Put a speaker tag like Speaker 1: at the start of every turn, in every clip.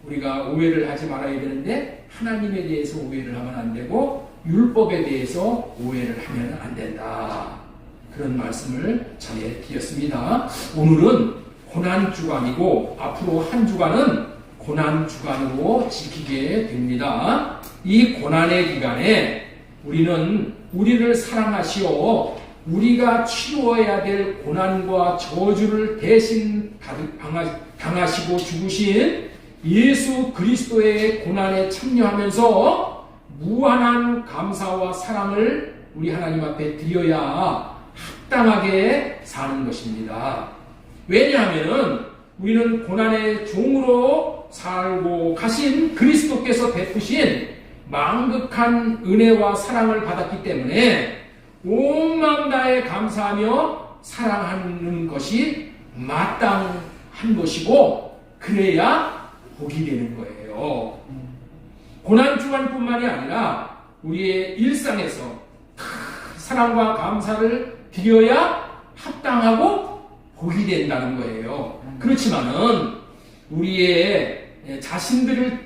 Speaker 1: 우리가 오해를 하지 말아야 되는데 하나님에 대해서 오해를 하면 안 되고 율법에 대해서 오해를 하면 안 된다. 그런 말씀을 전해드렸습니다. 오늘은 고난주간이고 앞으로 한 주간은 고난주간으로 지키게 됩니다. 이 고난의 기간에 우리는 우리를 사랑하시어 우리가 치루어야 될 고난과 저주를 대신 당하시고 죽으신 예수 그리스도의 고난에 참여하면서 무한한 감사와 사랑을 우리 하나님 앞에 드려야 합당하게 사는 것입니다. 왜냐하면 우리는 고난의 종으로 살고 가신 그리스도께서 베푸신 망극한 은혜와 사랑을 받았기 때문에 온 마음 다해 감사하며 사랑하는 것이 마땅한 것이고 그래야 복이 되는 거예요. 고난주간뿐만이 아니라 우리의 일상에서 사랑과 감사를 드려야 합당하고 복이 된다는 거예요. 그렇지만은 우리의 자신들을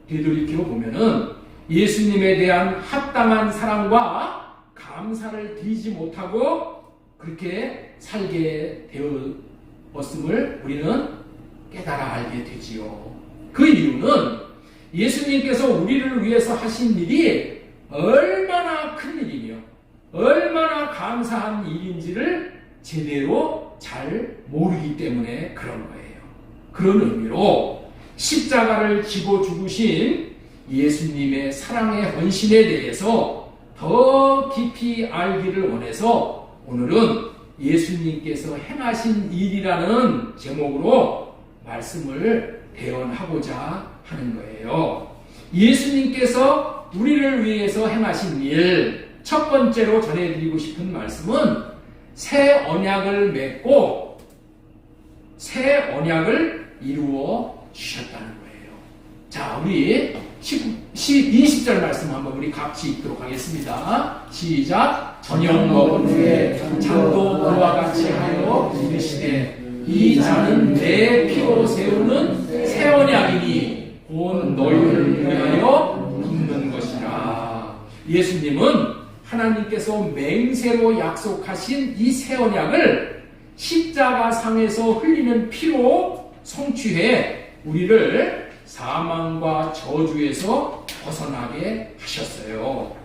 Speaker 1: 되돌이켜 보면은 예수님에 대한 합당한 사랑과 감사를 드리지 못하고 그렇게 살게 되었음을 우리는 깨달아 알게 되지요. 그 이유는 예수님께서 우리를 위해서 하신 일이 얼마나 큰 일이며 얼마나 감사한 일인지를 제대로 잘 모르기 때문에 그런 거예요. 그런 의미로 십자가를 지고 죽으신 예수님의 사랑의 헌신에 대해서 더 깊이 알기를 원해서 오늘은 예수님께서 행하신 일이라는 제목으로 말씀을 대언하고자 하는 거예요. 예수님께서 우리를 위해서 행하신 일, 첫 번째로 전해드리고 싶은 말씀은 새 언약을 맺고 새 언약을 이루어 주셨다는 거예요. 자, 우리 20절 말씀 한번 우리 같이 읽도록 하겠습니다. 시작. 저녁 먹은 후에 잔도 그와 같이 하여 이르시되 이 잔은 내 피로 세우는 새 언약이니 곧 너희를 위하여 붓는 것이라. 예수님은 하나님께서 맹세로 약속하신 이 새 언약을 십자가상에서 흘리는 피로 성취해 우리를 사망과 저주에서 벗어나게 하셨어요.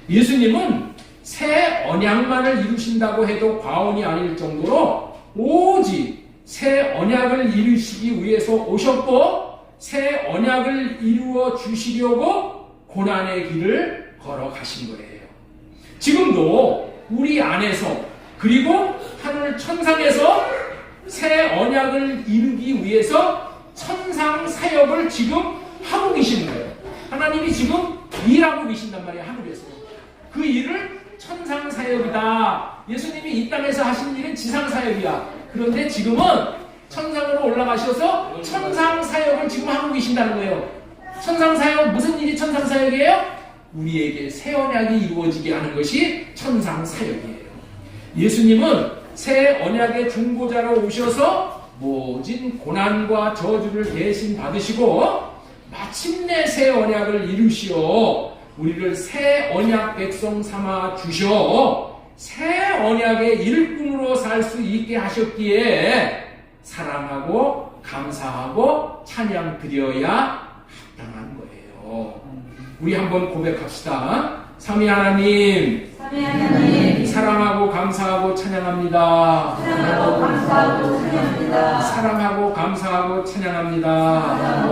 Speaker 1: 예수님은 새 언약만을 이루신다고 해도 과언이 아닐 정도로 오직 새 언약을 이루시기 위해서 오셨고 새 언약을 이루어 주시려고 고난의 길을 걸어가신 거예요. 지금도 우리 안에서 그리고 하늘 천상에서 새 언약을 이루기 위해서 천상 사역을 지금 하고 계시는 거예요. 하나님이 지금 일하고 계신단 말이에요. 하늘에서. 그 일을 천상 사역이다. 예수님이 이 땅에서 하신 일은 지상 사역이야. 그런데 지금은 천상으로 올라가셔서 천상 사역을 지금 하고 계신다는 거예요. 천상 사역, 무슨 일이 천상 사역이에요? 우리에게 새 언약이 이루어지게 하는 것이 천상 사역이에요. 예수님은 새 언약의 중보자로 오셔서 모진 고난과 저주를 대신 받으시고 마침내 새 언약을 이루시어 우리를 새 언약 백성 삼아 주셔 새 언약의 일꾼으로 살 수 있게 하셨기에 사랑하고 감사하고 찬양 드려야 합당한 거예요. 우리 한번 고백합시다. 삼위 하나님, 사랑하고 감사하고 찬양합니다.
Speaker 2: 사랑하고 감사하고 찬양합니다.
Speaker 1: 사랑하고 감사하고 찬양합니다.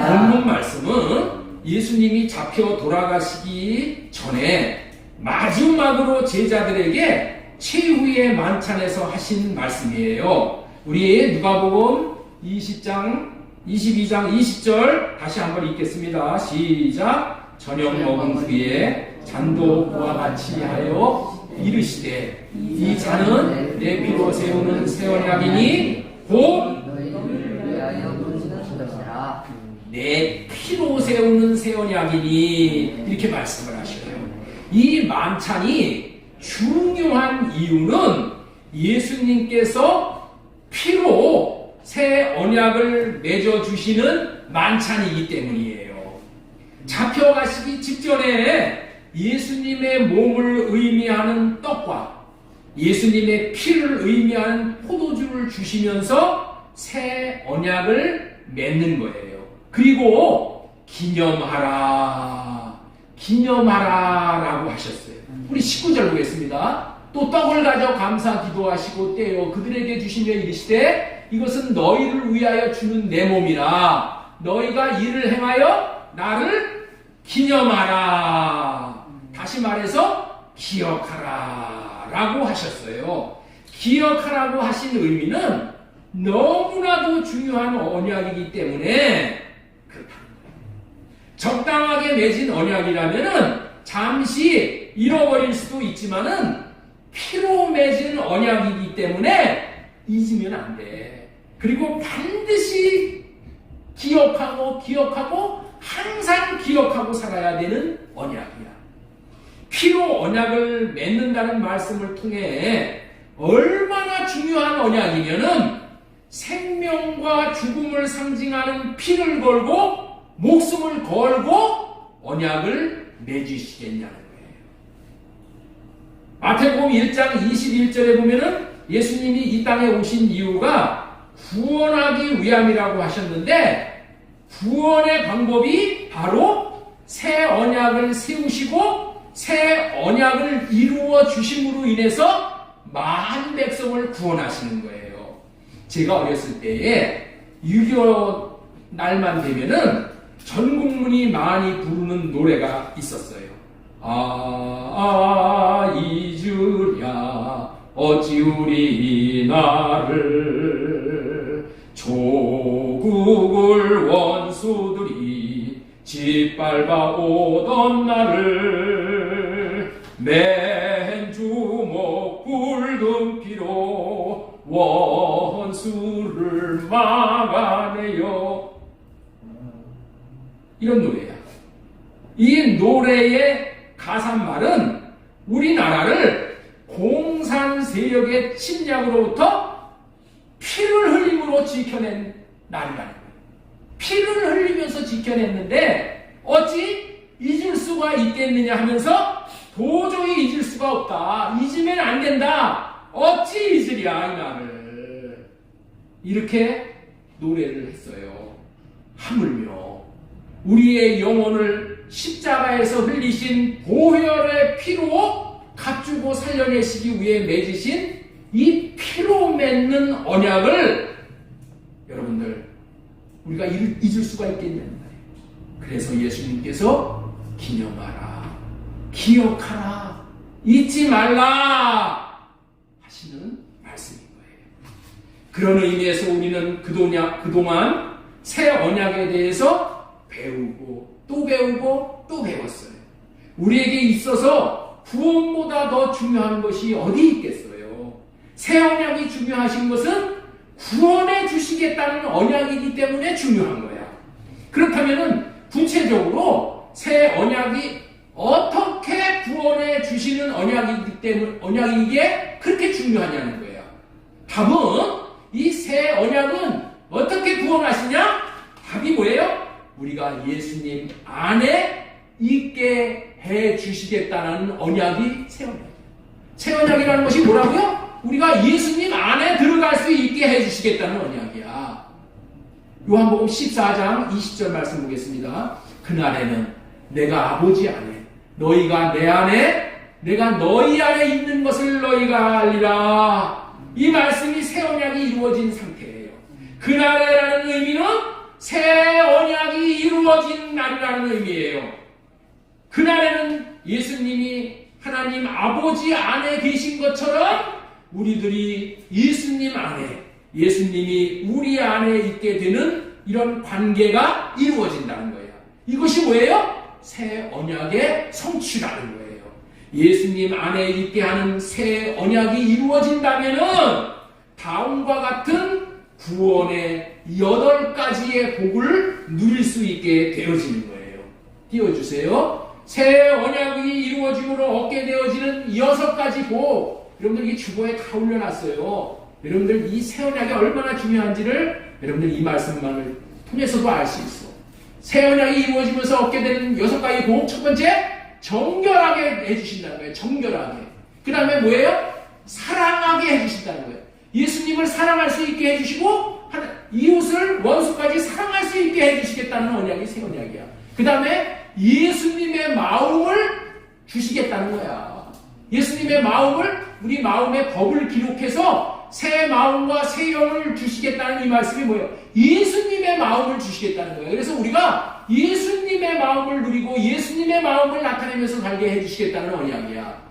Speaker 1: 본문 말씀은 예수님이 잡혀 돌아가시기 전에 마지막으로 제자들에게 최후의 만찬에서 하신 말씀이에요. 우리 누가복음 22장 20절 다시 한번 읽겠습니다. 시작. 저녁 먹은 후에 잔도 그와 같이 하여 이르시되 이 잔은 내 피로 세우는 새 언약이니 곧 내 피로 세우는 새 언약이니 이렇게 말씀을 하셔요. 이 만찬이 중요한 이유는 예수님께서 피로 새 언약을 맺어주시는 만찬이기 때문이에요. 잡혀가시기 직전에 예수님의 몸을 의미하는 떡과 예수님의 피를 의미하는 포도주를 주시면서 새 언약을 맺는 거예요. 그리고 기념하라, 기념하라라고 하셨어요. 우리 19절 보겠습니다. 또 떡을 가져 감사 기도하시고 떼어 그들에게 주시며 이르시되 이것은 너희를 위하여 주는 내 몸이라. 너희가 이를 행하여 나를 기념하라. 다시 말해서 기억하라 라고 하셨어요. 기억하라고 하신 의미는 너무나도 중요한 언약이기 때문에 그렇다는 거예요. 적당하게 맺은 언약이라면은 잠시 잃어버릴 수도 있지만은 피로 맺은 언약이기 때문에 잊으면 안 돼. 그리고 반드시 기억하고 항상 기억하고 살아야 되는 언약이야. 피로 언약을 맺는다는 말씀을 통해 얼마나 중요한 언약이면은 생명과 죽음을 상징하는 피를 걸고 목숨을 걸고 언약을 맺으시겠냐는 거예요. 마태복음 1장 21절에 보면은 예수님이 이 땅에 오신 이유가 구원하기 위함이라고 하셨는데 구원의 방법이 바로 새 언약을 세우시고 새 언약을 이루어 주심으로 인해서 많은 백성을 구원하시는 거예요. 제가 어렸을 때에 6.25 날만 되면은 전 국민이 많이 부르는 노래가 있었어요. 잊으랴 어찌 우리 나를 조국을 원수들이 짓밟아 오던 나를 맨 주먹 붉은 피로 원수를 막아내요. 이런 노래야. 이 노래의 가사말은 우리나라를 공산 세력의 침략으로부터 피를 흘림으로 지켜낸 날이라는 거예요. 피를 흘리면서 지켜냈는데 어찌 잊을 수가 있겠느냐 하면서 도저히 잊을 수가 없다. 잊으면 안 된다. 어찌 잊으랴 이 말을. 이렇게 노래를 했어요. 하물며 우리의 영혼을 십자가에서 흘리신 보혈의 피로 갖추고 살려내시기 위해 맺으신 이 피로 맺는 언약을 여러분들 우리가 잊을 수가 있겠냐는 말이에요. 그래서 예수님께서 기념하라, 기억하라, 잊지 말라 하시는 말씀인 거예요. 그런 의미에서 우리는 그동안 새 언약에 대해서 배우고 또 배우고 또 배웠어요. 우리에게 있어서 구원보다 더 중요한 것이 어디 있겠어요? 새 언약이 중요하신 것은 구원해 주시겠다는 언약이기 때문에 중요한 거야. 그렇다면 구체적으로 새 언약이 어떻게 구원해 주시는 언약이기에 그렇게 중요하냐는 거예요. 답은 이 새 언약은 어떻게 구원하시냐? 답이 뭐예요? 우리가 예수님 안에 있게 해 주시겠다는 언약이 새 언약이에요. 새 언약이라는 것이 뭐라고요? 우리가 예수님 안에 들어갈 수 있게 해 주시겠다는 언약이야. 요한복음 14장 20절 말씀 보겠습니다. 그날에는 내가 아버지 안에 너희가 내 안에 내가 너희 안에 있는 것을 너희가 알리라. 이 말씀이 새 언약이 이루어진 상태예요. 그날에라는 의미는 새 언약이 이루어진 날이라는 의미예요. 그날에는 예수님이 하나님 아버지 안에 계신 것처럼 우리들이 예수님 안에, 예수님이 우리 안에 있게 되는 이런 관계가 이루어진다는 거예요. 이것이 뭐예요? 새 언약의 성취라는 거예요. 예수님 안에 있게 하는 새 언약이 이루어진다면은 다음과 같은 구원의 8가지의 복을 누릴 수 있게 되어지는 거예요. 띄워주세요. 새 언약이 이루어짐으로 얻게 되어지는 6가지 복. 여러분들 이 주보에 다 올려놨어요. 여러분들 이 새 언약이 얼마나 중요한지를 여러분들 이 말씀만을 통해서도 알 수 있어. 새 언약이 이루어지면서 얻게 되는 6가지 복, 첫 번째, 정결하게 해주신다는 거예요. 정결하게. 그 다음에 뭐예요? 사랑하게 해주신다는 거예요. 예수님을 사랑할 수 있게 해주시고 이웃을 원수까지 사랑할 수 있게 해주시겠다는 언약이 새 언약이야. 그 다음에 예수님의 마음을 주시겠다는 거야. 예수님의 마음을, 우리 마음의 법을 기록해서 새 마음과 새 영을 주시겠다는 이 말씀이 뭐예요? 예수님의 마음을 주시겠다는 거예요. 그래서 우리가 예수님의 마음을 누리고 예수님의 마음을 나타내면서 살게 해주시겠다는 언약이야.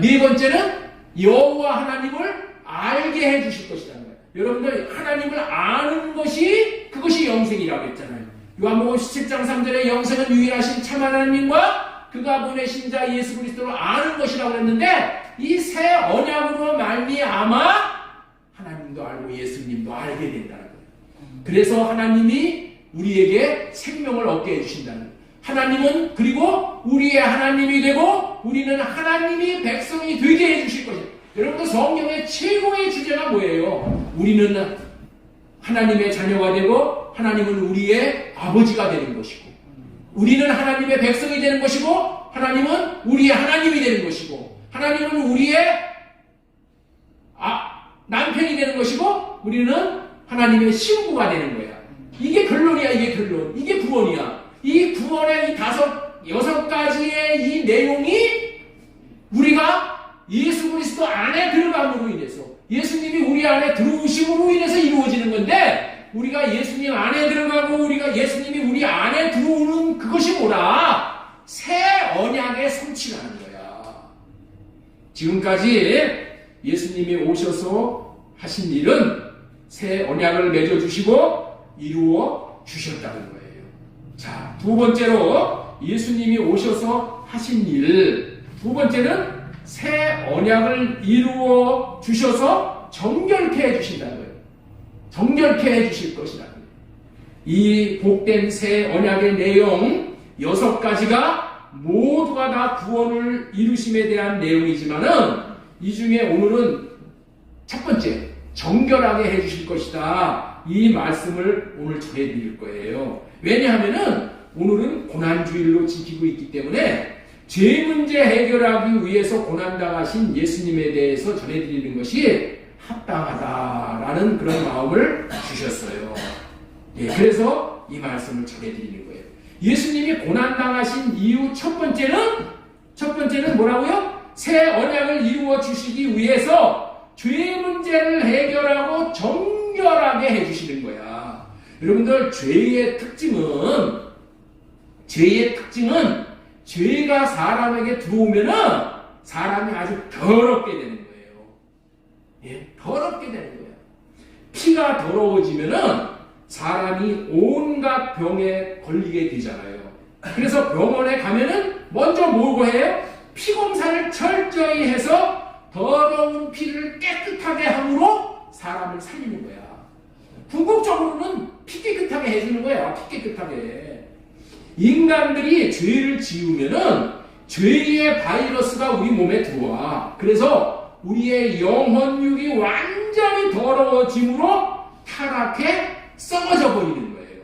Speaker 1: 네 번째는 여호와 하나님을 알게 해주실 것이라는 거예요. 여러분들 하나님을 아는 것이 그것이 영생이라고 했잖아요. 요한복음 17장 3절에 영생은 유일하신 참 하나님과 그가 보내신 자 예수 그리스도를 아는 것이라고 했는데 이 새 언약으로 말미암아 하나님도 알고 예수님도 알게 된다는 거예요. 그래서 하나님이 우리에게 생명을 얻게 해주신다는 거예요. 하나님은 그리고 우리의 하나님이 되고 우리는 하나님이 백성이 되게 해주실 것이에요. 여러분들 성경의 최고의 주제가 뭐예요? 우리는 하나님의 자녀가 되고 하나님은 우리의 아버지가 되는 것이고 우리는 하나님의 백성이 되는 것이고 하나님은 우리의 하나님이 되는 것이고 하나님은 우리의 남편이 되는 것이고 우리는 하나님의 신부가 되는 거야. 이게 결론이야. 이게 결론. 이게 구원이야. 이 구원의 이 6가지의 이 내용이 우리가 예수 그리스도 안에 들어감으로 인해서 예수님이 우리 안에 들어오심으로 인해서 이루어지는 건데 우리가 예수님 안에 들어가고 우리가 예수님이 우리 안에 들어오는 그것이 뭐라? 새 언약의 성취라는 거야. 지금까지 예수님이 오셔서 하신 일은 새 언약을 맺어주시고 이루어 주셨다는 거예요. 자, 두 번째로 예수님이 오셔서 하신 일, 두 번째는 새 언약을 이루어 주셔서 정결케 해주신다는 거예요. 정결케 해주실 것이라는 거예요. 이 복된 새 언약의 내용 6가지가 모두가 다 구원을 이루심에 대한 내용이지만은 이 중에 오늘은 첫 번째, 정결하게 해주실 것이다. 이 말씀을 오늘 전해드릴 거예요. 왜냐하면은 오늘은 고난주일로 지키고 있기 때문에 죄 문제 해결하기 위해서 고난당하신 예수님에 대해서 전해드리는 것이 합당하다라는 그런 마음을 주셨어요. 예, 그래서 이 말씀을 전해드리는 거예요. 예수님이 고난당하신 이유 첫 번째는 뭐라고요? 새 언약을 이루어 주시기 위해서 죄 문제를 해결하고 정결하게 해주시는 거야. 여러분들 죄의 특징은 죄가 사람에게 들어오면은 사람이 아주 더럽게 되는 거예요. 예, 더럽게 되는 거예요. 피가 더러워지면은 사람이 온갖 병에 걸리게 되잖아요. 그래서 병원에 가면은 먼저 뭐고 해요? 피 검사를 철저히 해서 더러운 피를 깨끗하게 함으로 사람을 살리는 거야. 궁극적으로는 피 깨끗하게 해주는 거야. 피 깨끗하게. 인간들이 죄를 지으면은 죄의 바이러스가 우리 몸에 들어와. 그래서 우리의 영혼육이 완전히 더러워짐으로 타락해 썩어져 버리는 거예요.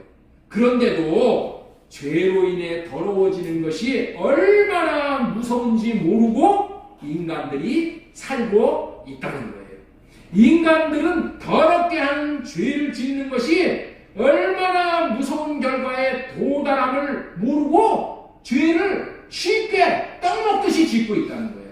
Speaker 1: 그런데도 죄로 인해 더러워지는 것이 얼마나 무서운지 모르고 인간들이 살고 있다는 거예요. 인간들은 더럽게 한 죄를 짓는 것이 얼마나 무서운 결과에 도달함을 모르고 죄를 쉽게 떡 먹듯이 짓고 있다는 거예요.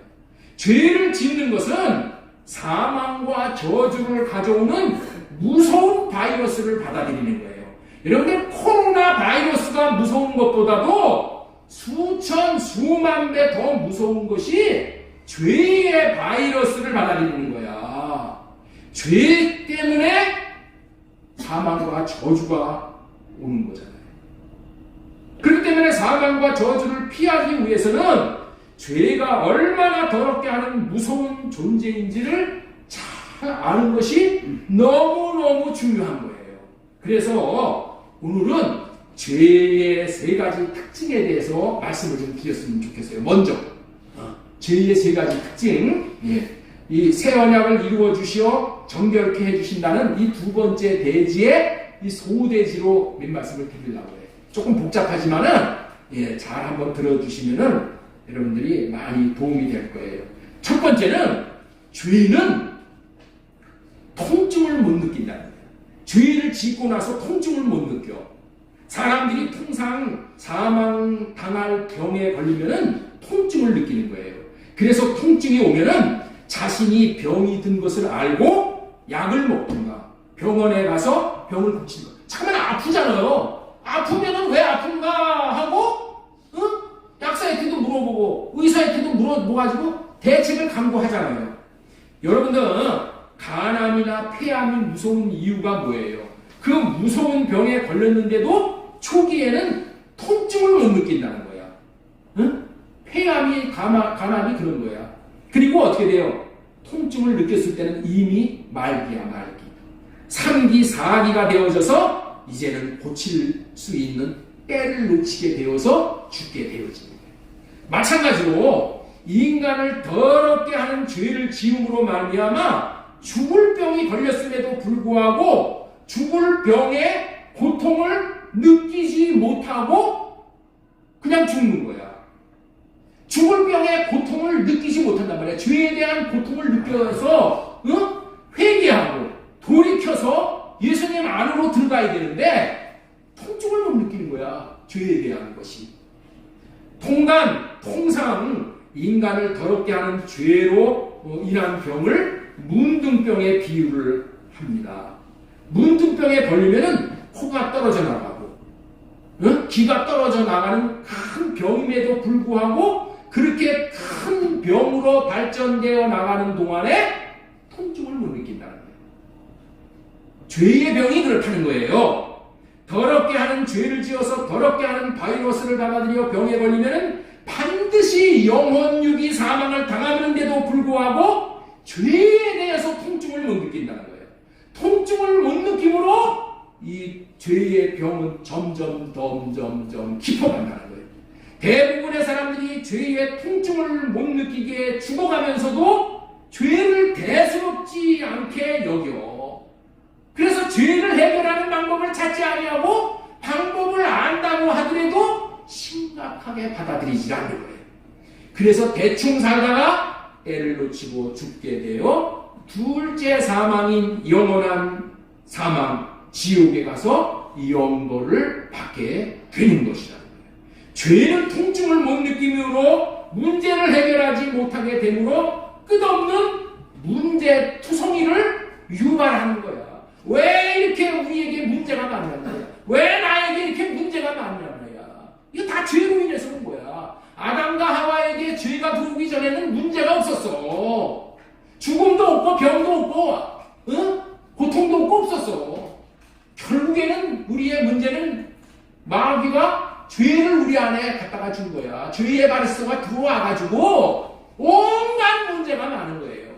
Speaker 1: 죄를 짓는 것은 사망과 저주를 가져오는 무서운 바이러스를 받아들이는 거예요. 여러분들 코로나 바이러스가 무서운 것보다도 수천 수만 배 더 무서운 것이 죄의 바이러스를 받아들이는 거야. 죄 때문에 사망과 저주가 오는 거잖아요. 그렇기 때문에 사망과 저주를 피하기 위해서는 죄가 얼마나 더럽게 하는 무서운 존재인지를 잘 아는 것이 너무너무 중요한 거예요. 그래서 오늘은 죄의 3가지 특징에 대해서 말씀을 좀 드렸으면 좋겠어요. 먼저 죄의 3가지 특징. 예. 이 새 언약을 이루어 주시어 정결케 해주신다는 이 두 번째 대지의 이 소대지로 몇 말씀을 드리려고 해요. 조금 복잡하지만은 잘 한번 들어주시면은 여러분들이 많이 도움이 될 거예요. 첫 번째는 죄는 통증을 못 느낀다는 거예요. 죄를 짓고 나서 통증을 못 느껴. 사람들이 통상 사망 당할 병에 걸리면은 통증을 느끼는 거예요. 그래서 통증이 오면은 자신이 병이 든 것을 알고 약을 먹든가 병원에 가서 병을 고치는 거. 잠깐만 아프잖아요. 아프면은 왜 아픈가 하고 약사한테도 물어보고 의사한테도 물어보가지고 대책을 강구하잖아요. 여러분들 간암이나 폐암이 무서운 이유가 뭐예요? 그 무서운 병에 걸렸는데도 초기에는 통증을 못 느낀다는 거야. 응? 폐암이 간암이 그런 거야. 그리고 어떻게 돼요? 통증을 느꼈을 때는 이미 말기야 말기. 3기, 4기가 되어져서 이제는 고칠 수 있는 때를 놓치게 되어서 죽게 되어집니다. 마찬가지로 인간을 더럽게 하는 죄를 지음으로 말미암아 죽을 병이 걸렸음에도 불구하고 죽을 병의 고통을 느끼지 못하고 그냥 죽는 거야. 죽을 병의 고통을 느끼지 못한단 말이야. 죄에 대한 고통을 느껴서 회개하고 돌이켜서 예수님 안으로 들어가야 되는데 통증을 못 느끼는 거야. 죄에 대한 것이. 통상 인간을 더럽게 하는 죄로 인한 병을 문둥병에 비유를 합니다. 문둥병에 걸리면은 코가 떨어져 나가고 기가 떨어져 나가는 큰 병임에도 불구하고 그렇게 큰 병으로 발전되어 나가는 동안에 통증을 못 느낀다는 거예요. 죄의 병이 그렇다는 거예요. 더럽게 하는 죄를 지어서 더럽게 하는 바이러스를 받아들여 병에 걸리면 반드시 영혼육이 사망을 당하는데도 불구하고 죄에 대해서 통증을 못 느낀다는 거예요. 통증을 못 느낌으로 이 죄의 병은 점점 깊어간다는 거예요. 대부분의 사람들이 죄의 통증을 못 느끼게 죽어가면서도 죄를 대수롭지 않게 여겨. 그래서 죄를 해결하는 방법을 찾지 아니하고 방법을 안다고 하더라도 심각하게 받아들이지 않는 거예요. 그래서 대충 살다가 때를 놓치고 죽게 되어 둘째 사망인 영원한 사망, 지옥에 가서 영벌을 받게 되는 것이라는 거예요. 죄는 통증을 못 느끼므로 문제를 해결하지 못하게 되므로 끝없는 문제투성이를 유발하는 거야. 왜 이렇게 우리에게 문제가 많냐는 왜 나에게 이렇게 문제가 많냐는 거야. 이거 다 죄로 인해서 온 거야. 아담과 하와에게 죄가 들어오기 전에는 문제가 없었어. 죽음도 없고 병도 없고 고통도 없고 없었어. 결국에는 우리의 문제는 마귀가 죄를 우리 안에 갖다가 준 거야. 죄의 바리스가 들어와가지고 온갖 문제가 많은 거예요.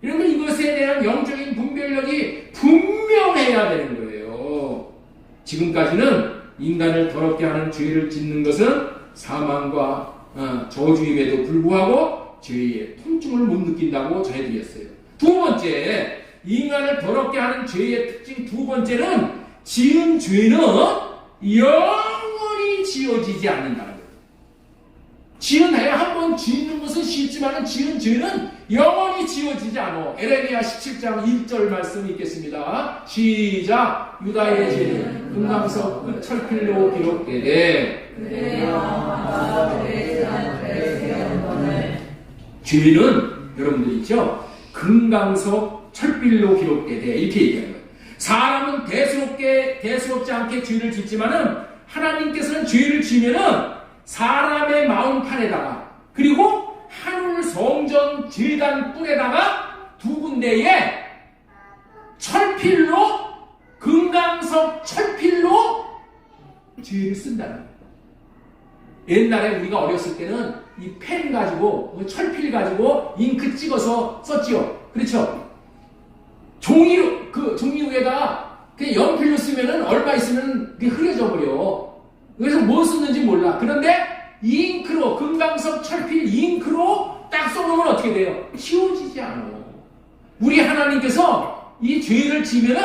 Speaker 1: 그러면 이것에 대한 영적인 분별력이 분명해야 되는 거예요. 지금까지는 인간을 더럽게 하는 죄를 짓는 것은 사망과 저주임에도 불구하고 죄의 통증을 못 느낀다고 전해드렸어요. 두 번째, 인간을 더럽게 하는 죄의 특징 두 번째는 지은 죄는 영원히 지어지지 않는다는 거예요. 지은 해 한번 짓는 것은 쉽지만 지은 죄는 영원히 지어지지 않아. 에레미야 17장 1절 말씀 읽겠습니다. 시작. 유다의 죄는 금강석 철필로 기록되되 죄는 여러분들 있죠? 금강석 철필로 기록되되 이렇게 얘기하는 거예요. 사람은 대수롭지 않게 죄를 짓지만은 하나님께서는 죄를 지면은 사람의 마음판에다가 그리고 하늘 성전 제단 뿔에다가 두 군데에 철필로 금강석 철필로 죄를 쓴다는 거예요. 옛날에 우리가 어렸을 때는 이 펜 가지고 철필 가지고 잉크 찍어서 썼지요. 그렇죠? 종이 위에다 그냥 연필로 쓰면은 얼마 있으면 그게 흐려져 버려. 그래서 뭐 쓰는지 몰라. 그런데 잉크로 금강석 철필 잉크로 딱 써놓으면 어떻게 돼요? 지워지지 않아. 하나님께서 이 죄를 지면은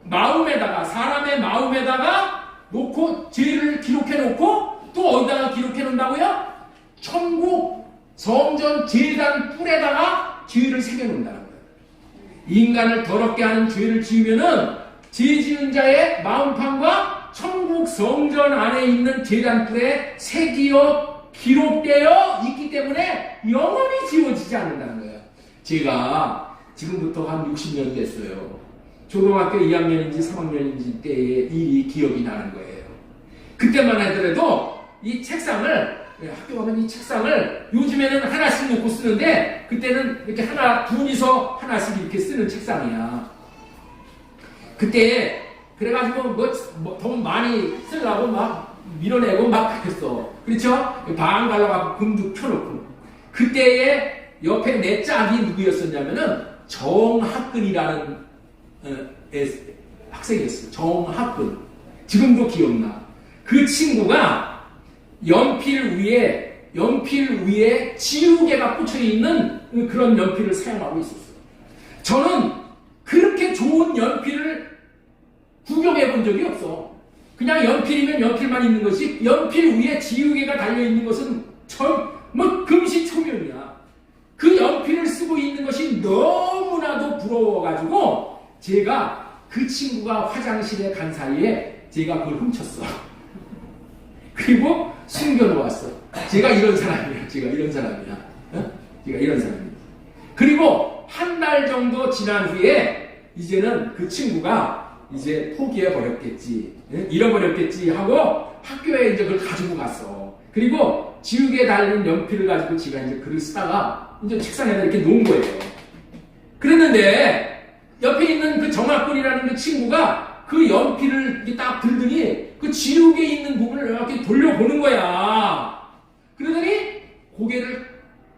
Speaker 1: 마음에다가, 사람의 마음에다가 놓고 죄를 기록해 놓고 또 어디다가 기록해 놓는다고요? 천국 성전 제단 뿔에다가 죄를 새겨 놓는다는 거예요. 인간을 더럽게 하는 죄를 지으면은 죄 지은 자의 마음판과 천국 성전 안에 있는 제단 뿔에 새기어 기록되어 있기 때문에 영원히 지워지지 않는다는 거예요. 제가 지금부터 한 60년 됐어요. 초등학교 2학년인지 3학년인지 때의 일이 기억이 나는 거예요. 그때만 하더라도 이 책상을, 학교 가면 이 책상을 요즘에는 하나씩 놓고 쓰는데 그때는 이렇게 둘이서 하나씩 이렇게 쓰는 책상이야. 그때 그래가지고 더 많이 쓰려고 막 밀어내고 막 그랬어. 그렇죠? 방 갈라가고 금도 켜놓고. 그때의 옆에 내 짝이 누구였었냐면은 정학근이라는 학생이었어요. 정학근. 지금도 기억나. 그 친구가 연필 위에 지우개가 꽂혀있는 그런 연필을 사용하고 있었어요. 저는 그렇게 좋은 연필을 구경해 본 적이 없어. 그냥 연필이면 연필만 있는 것이, 연필 위에 지우개가 달려있는 것은 금시초문이야. 그 연필을 쓰고 있는 것이 너무나도 부러워가지고 제가 그 친구가 화장실에 간 사이에 제가 그걸 훔쳤어. 그리고 숨겨놓았어. 제가 이런 사람이야. 제가 이런 사람이야. 그리고 한 달 정도 지난 후에 이제는 그 친구가 이제 포기해버렸겠지, 잃어버렸겠지 하고 학교에 이제 그걸 가지고 갔어. 그리고 지우개에 달린 연필을 가지고 지가 이제 글을 쓰다가 이제 책상에다 이렇게 놓은 거예요. 그랬는데 옆에 있는 그 정학군이라는 그 친구가 그 연필을 이렇게 딱 들더니 그 지우개에 있는 부분을 이렇게 돌려보는 거야. 그러더니 고개를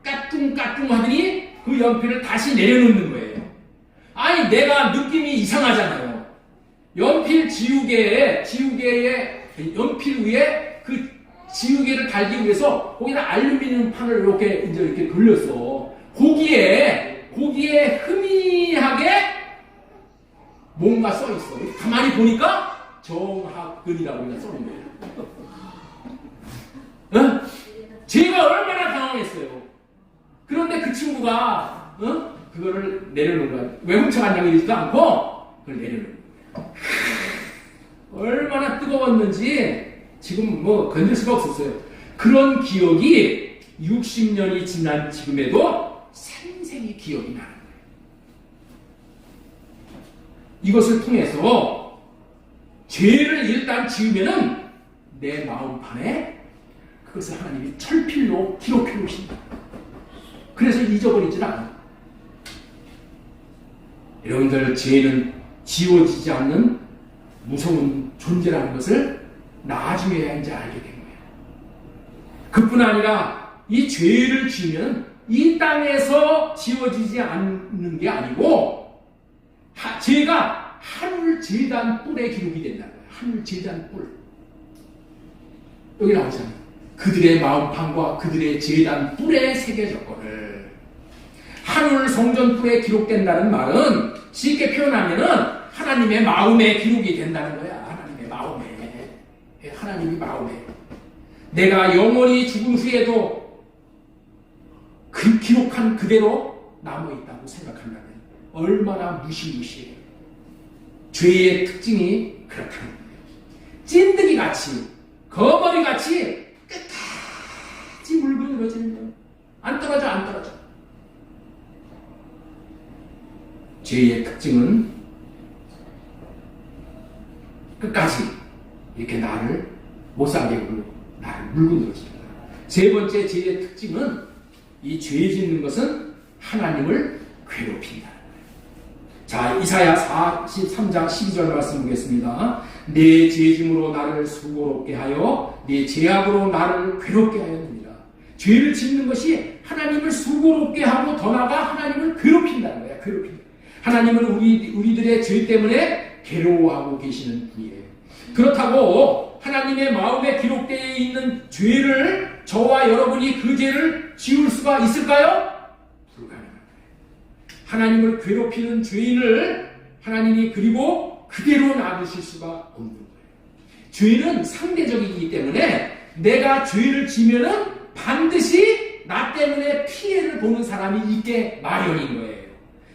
Speaker 1: 까뚱까뚱 하더니 그 연필을 다시 내려놓는 거예요. 아니, 내가 느낌이 이상하잖아요. 연필 연필 위에 그 지우개를 달기 위해서 거기다 알루미늄 판을 이렇게 돌렸어. 거기에 희미하게 뭔가 써 있어. 가만히 보니까 정학근이라고 그냥 써있는 거예요. 제가 얼마나 당황했어요. 그런데 그 친구가 그거를 내려놓은 거야. 왜 훔쳐갔냐고 이러지도 않고 그걸 내려놓은 거야. 얼마나 뜨거웠는지 지금 건질 수가 없었어요. 그런 기억이 60년이 지난 지금에도 생생히 기억이 나는 거예요. 이것을 통해서 죄를 일단 지으면은 내 마음판에 그것을 하나님이 철필로 기록해 놓으신다. 그래서 잊어버리질 않아. 여러분들, 죄는 지워지지 않는 무서운 존재라는 것을 나중에야 이제 알게 된 거예요. 그뿐 아니라 이 죄를 지으면 이 땅에서 지워지지 않는 게 아니고 죄가 하늘 제단 뿔에 기록이 된다는 거예요. 하늘 제단 뿔. 여기 나오잖아요. 그들의 마음판과 그들의 제단 뿔에 새겨졌거늘. 하늘 성전 뿔에 기록된다는 말은 쉽게 표현하면은 하나님의 마음에 기록이 된다는 거야. 하나님의 마음에. 하나님이 마음에. 내가 영원히 죽은 후에도 그 기록한 그대로 남아있다고 생각한다면 얼마나 무시무시해요. 죄의 특징이 그렇다는 거예요. 찐득이같이, 거머리같이 끝까지 물고 늘어지는 거예요. 안 떨어져. 죄의 특징은 끝까지 이렇게 나를 못 살게 하고 나를 물고 늘어지는 거예요. 세 번째 죄의 특징은 이 죄 짓는 것은 하나님을 괴롭힌다는 거예요. 자, 이사야 43장 12절 말씀 보겠습니다. 내 죄짐으로 나를 수고롭게 하여 내 죄악으로 나를 괴롭게 하였느니라. 죄를 짓는 것이 하나님을 수고롭게 하고 더 나아가 하나님을 괴롭힌다는 거야. 괴롭힌다. 하나님은 우리들의 죄 때문에 괴로워하고 계시는 분이에요. 그렇다고 하나님의 마음에 기록되어 있는 죄를 저와 여러분이 그 죄를 지울 수가 있을까요? 불가능합니다. 하나님을 괴롭히는 죄인을 하나님이 그리고 그대로 놔두실 수가 없는 거예요. 죄는 상대적이기 때문에 내가 죄를 지면은 반드시 나 때문에 피해를 보는 사람이 있게 마련인 거예요.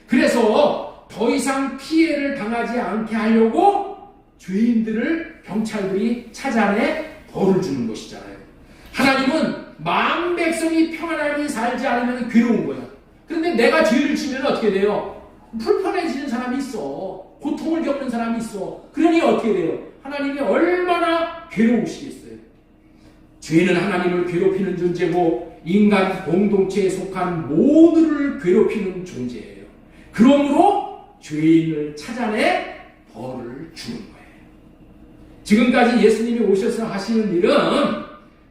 Speaker 1: 그래서 더 이상 피해를 당하지 않게 하려고 죄인들을 경찰들이 찾아내 벌을 주는 것이잖아요. 하나님은 마음 백성이 평안하게 살지 않으면 괴로운 거야. 그런데 내가 죄를 지면 어떻게 돼요? 불편해지는 사람이 있어. 고통을 겪는 사람이 있어. 그러니 어떻게 돼요? 하나님이 얼마나 괴로우시겠어요. 죄는 하나님을 괴롭히는 존재고 인간 공동체에 속한 모두를 괴롭히는 존재예요. 그러므로 죄인을 찾아내 벌을 주는 거예요. 지금까지 예수님이 오셔서 하시는 일은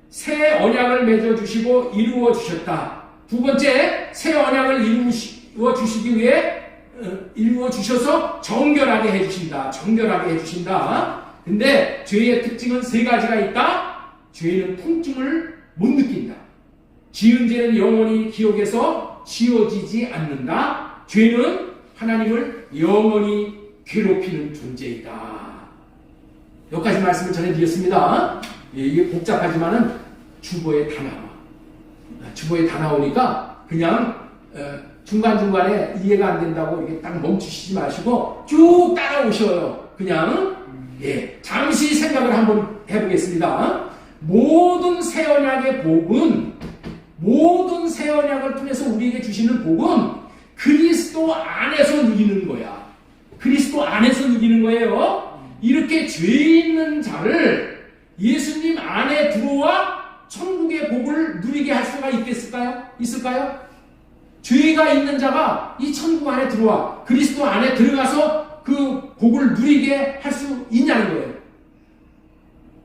Speaker 1: 새 언약을 맺어주시고 이루어 주셨다. 두 번째, 새 언약을 이루어 주시기 위해 이루어 주셔서 정결하게 해주신다. 정결하게 해주신다. 근데 죄의 특징은 세 가지가 있다. 죄는 통증을 못 느낀다. 지은 죄는 영원히 기억에서 지워지지 않는다. 죄는 하나님을 영원히 괴롭히는 존재이다. 여기까지 말씀을 전해드렸습니다. 이게 복잡하지만은 주보에 다 나와. 주보에 다 나오니까 그냥 중간중간에 이해가 안 된다고 이게 딱 멈추시지 마시고 쭉 따라오셔요. 그냥 잠시 생각을 한번 해보겠습니다. 모든 새 언약의 복은, 모든 새 언약을 통해서 우리에게 주시는 복은 그리스도 안에서 누리는 거야. 그리스도 안에서 누리는 거예요. 이렇게 죄 있는 자를 예수님 안에 들어와 천국의 복을 누리게 할 수가 있겠을까요? 있을까요? 죄가 있는 자가 이 천국 안에 들어와 그리스도 안에 들어가서 그 복을 누리게 할 수 있냐는 거예요.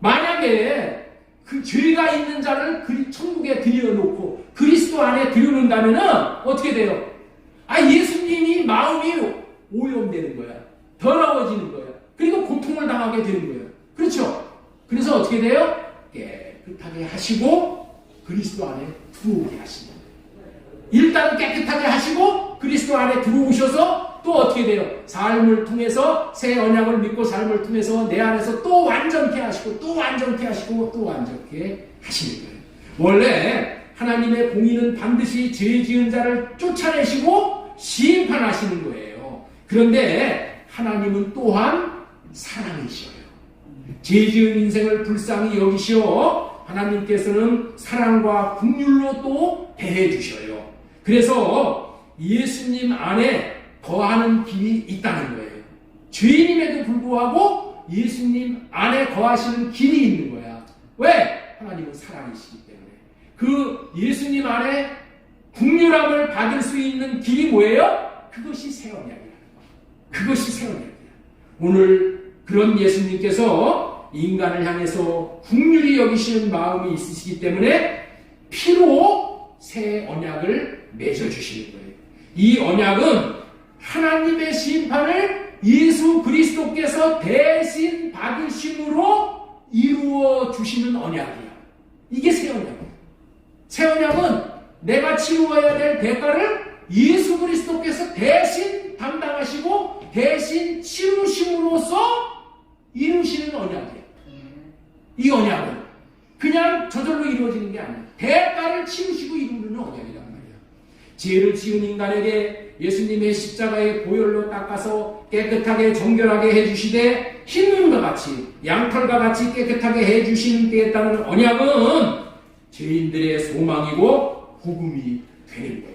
Speaker 1: 만약에 그 죄가 있는 자를 천국에 들여놓고 그리스도 안에 들여놓는다면 어떻게 돼요? 예수님이 마음이 오염되는 거야. 더러워지는 거야. 그리고 고통을 당하게 되는 거예요. 그렇죠? 그래서 어떻게 돼요? 깨끗하게 하시고 그리스도 안에 들어오게 하시는 거예요. 일단 깨끗하게 하시고 그리스도 안에 들어오셔서 또 어떻게 돼요? 삶을 통해서 새 언약을 믿고 삶을 통해서 내 안에서 또 완전케 하시고 또 완전케 하시고 또 완전케 하시는 거예요. 원래 하나님의 공의는 반드시 죄 지은 자를 쫓아내시고 심판하시는 거예요. 그런데 하나님은 또한 사랑이셔요. 죄 지은 인생을 불쌍히 여기시어 하나님께서는 사랑과 긍휼로 또 대해 주셔요. 그래서 예수님 안에 거하는 길이 있다는 거예요. 죄인임에도 불구하고 예수님 안에 거하시는 길이 있는 거야. 왜? 하나님은 사랑이시기 때문에. 그 예수님 안에 긍휼함을 받을 수 있는 길이 뭐예요? 그것이 새 언약이라는 거예요. 그것이 새 언약이야. 오늘 그런 예수님께서 인간을 향해서 긍휼히 여기시는 마음이 있으시기 때문에 피로 새 언약을 맺어주시는 거예요. 이 언약은 하나님의 심판을 예수 그리스도께서 대신 받으심으로 이루어 주시는 언약이야. 이게 새 언약이야. 새 언약은 내가 치루어야 될 대가를 예수 그리스도께서 대신 담당하시고 대신 치루심으로써 이루시는 언약이야. 이 언약은 그냥 저절로 이루어지는 게 아니야. 대가를 치르시고 이루는 언약이란 말이야. 죄를 지은 인간에게 예수님의 십자가의 보혈로 닦아서 깨끗하게 정결하게 해주시되 흰눈과 같이 양털과 같이 깨끗하게 해주시는 때에 따른 언약은 죄인들의 소망이고 복음이 되는 거예요.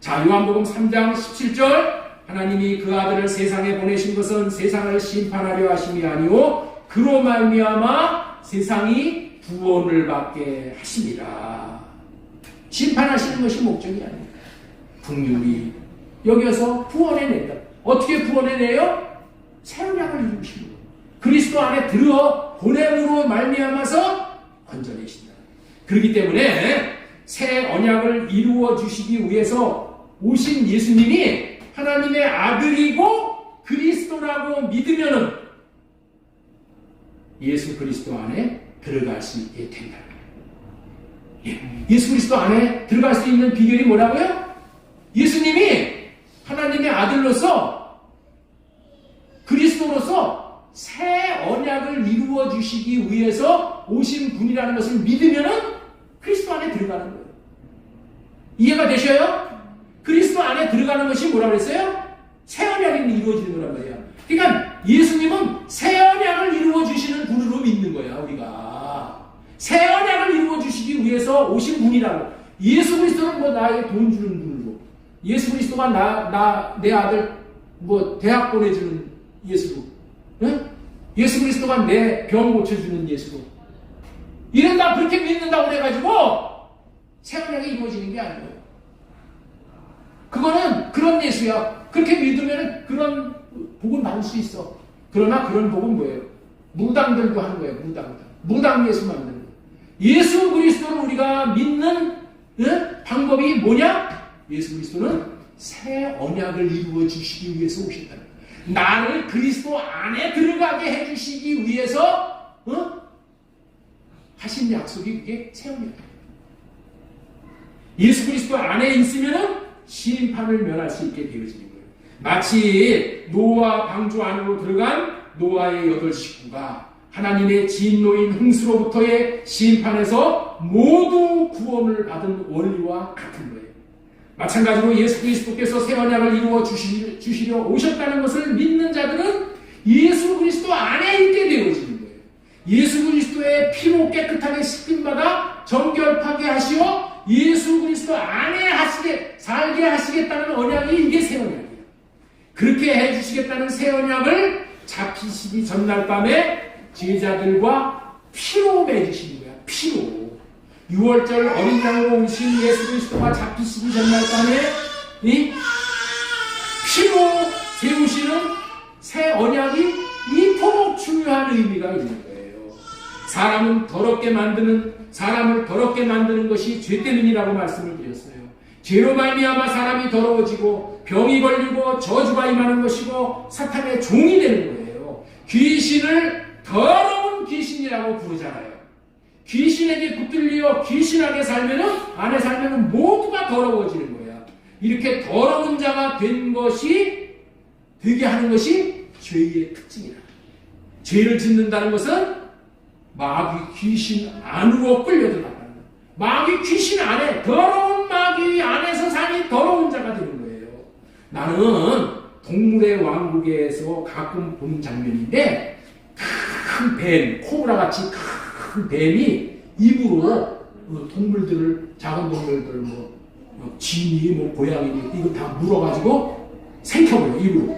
Speaker 1: 자, 요한복음 3장 17절 하나님이 그 아들을 세상에 보내신 것은 세상을 심판하려 하심이 아니오 그로 말미암아 세상이 구원을 받게 하심이라. 심판하시는 것이 목적이 아닙니다. 긍휼히 여기서 구원해낸다. 어떻게 구원해내요? 새 언약을 이루시는 거예요. 그리스도 안에 들어 보냄으로 말미암아서 건져내신다. 그렇기 때문에 새 언약을 이루어 주시기 위해서 오신 예수님이 하나님의 아들이고 그리스도라고 믿으면은 예수 그리스도 안에 들어갈 수 있게 된다. 예수 그리스도 안에 들어갈 수 있는 비결이 뭐라고요? 예수님이 하나님의 아들로서 그리스도로서 새 언약을 이루어 주시기 위해서 오신 분이라는 것을 믿으면은 그리스도 안에 들어가는 거예요. 이해가 되셔요? 그리스도 안에 들어가는 것이 뭐라고 했어요? 새 언약이 이루어지는 거란 말이야. 그러니까 예수님은 새 언약을 이루어 주시는 분으로 믿는 거야, 우리가. 새 언약을 이루어 주시기 위해서 오신 분이라고. 예수 그리스도는 뭐 나에게 돈 주는 분으로, 예수 그리스도가 내 아들 뭐 대학 보내주는 예수로, 응? 예수 그리스도가 내 병 고쳐주는 예수로, 이런다 그렇게 믿는다고 그래가지고 새 언약이 이루어지는 게 아니에요. 그거는 그런 예수야. 그렇게 믿으면 그런 복은 받을 수 있어. 그러나 그런 복은 뭐예요? 무당들도 하는 거예요. 무당 예수 만드는 거예요. 예수 그리스도를 우리가 믿는 방법이 뭐냐? 예수 그리스도는 새 언약을 이루어 주시기 위해서 오셨다는 거예요. 나를 그리스도 안에 들어가게 해주시기 위해서 하신 약속이 그게 새 언약이에요. 예수 그리스도 안에 있으면은 심판을 면할 수 있게 되어지는 거예요. 마치 노아 방주 안으로 들어간 노아의 8 식구가 하나님의 진노인 홍수로부터의 심판에서 모두 구원을 받은 원리와 같은 거예요. 마찬가지로 예수 그리스도께서 새 언약을 이루어 주시려 오셨다는 것을 믿는 자들은 예수 그리스도 안에 있게 되어지는 거예요. 예수 그리스도의 피로 깨끗하게 씻김받아 정결하게 하시어 예수 그리스도 안에 살게 하시겠다는 언약이 이게 새 언약이에요. 그렇게 해주시겠다는 새 언약을 잡히시기 전날 밤에 제자들과 피로 맺으시는 거야. 피로. 6월절 어린 양으로 오신 예수 그리스도가 잡히시기 전날 밤에 이 피로 세우시는 새 언약이 이토록 중요한 의미가 있는 거예요. 사람을 더럽게 만드는 것이 죄 때문이라고 말씀을 드렸어요. 죄로 말미암아 사람이 더러워지고 병이 걸리고 저주가 임하는 것이고 사탄의 종이 되는 거예요. 귀신을 더러운 귀신이라고 부르잖아요. 귀신에게 붙들려 귀신하게 안에 살면은 모두가 더러워지는 거야. 이렇게 더러운 자가 되게 하는 것이 죄의 특징이라. 죄를 짓는다는 것은 마귀 귀신 안으로 끌려들어간다는 거예요. 마귀 귀신 안에, 더러운 마귀 안에서 사니 더러운 자가 되는 거예요. 나는 동물의 왕국에서 가끔 보는 장면인데, 큰 뱀, 코브라같이 큰 뱀이 입으로 동물들을, 작은 동물들, 쥐니, 고양이니, 이거 다 물어가지고 생켜버려, 입으로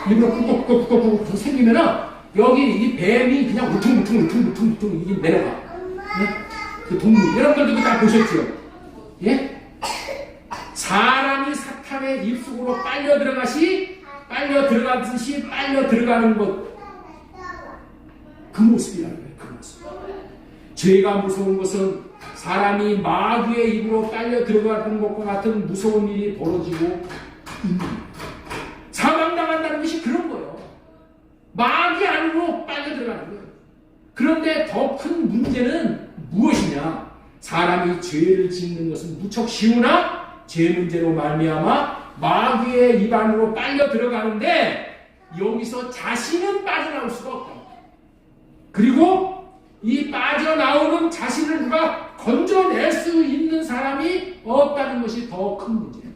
Speaker 1: 꾹꾹꾹꾹꾹 생기면은, 여기 이 뱀이 그냥 울퉁불퉁 이게 내려가. 네? 그 동물, 여러분들도 다 보셨죠? 예? 사람이 사탄의 입속으로 빨려 들어가듯이 빨려 들어가는 것. 그 모습이라는 거예요, 그 모습. 죄가 무서운 것은 사람이 마귀의 입으로 빨려 들어가는 것과 같은 무서운 일이 벌어지고 있는 거예요. 사망당한다는 것이 그런 거예요. 마귀 안으로 빨려 들어가는 거예요. 그런데 더 큰 문제는 무엇이냐? 사람이 죄를 짓는 것은 무척 쉬우나 죄 문제로 말미암아 마귀의 입 안으로 빨려 들어가는데 여기서 자신은 빠져나올 수가 없다. 그리고 이 빠져나오는 자신을 누가 건져낼 수 있는 사람이 없다는 것이 더 큰 문제예요.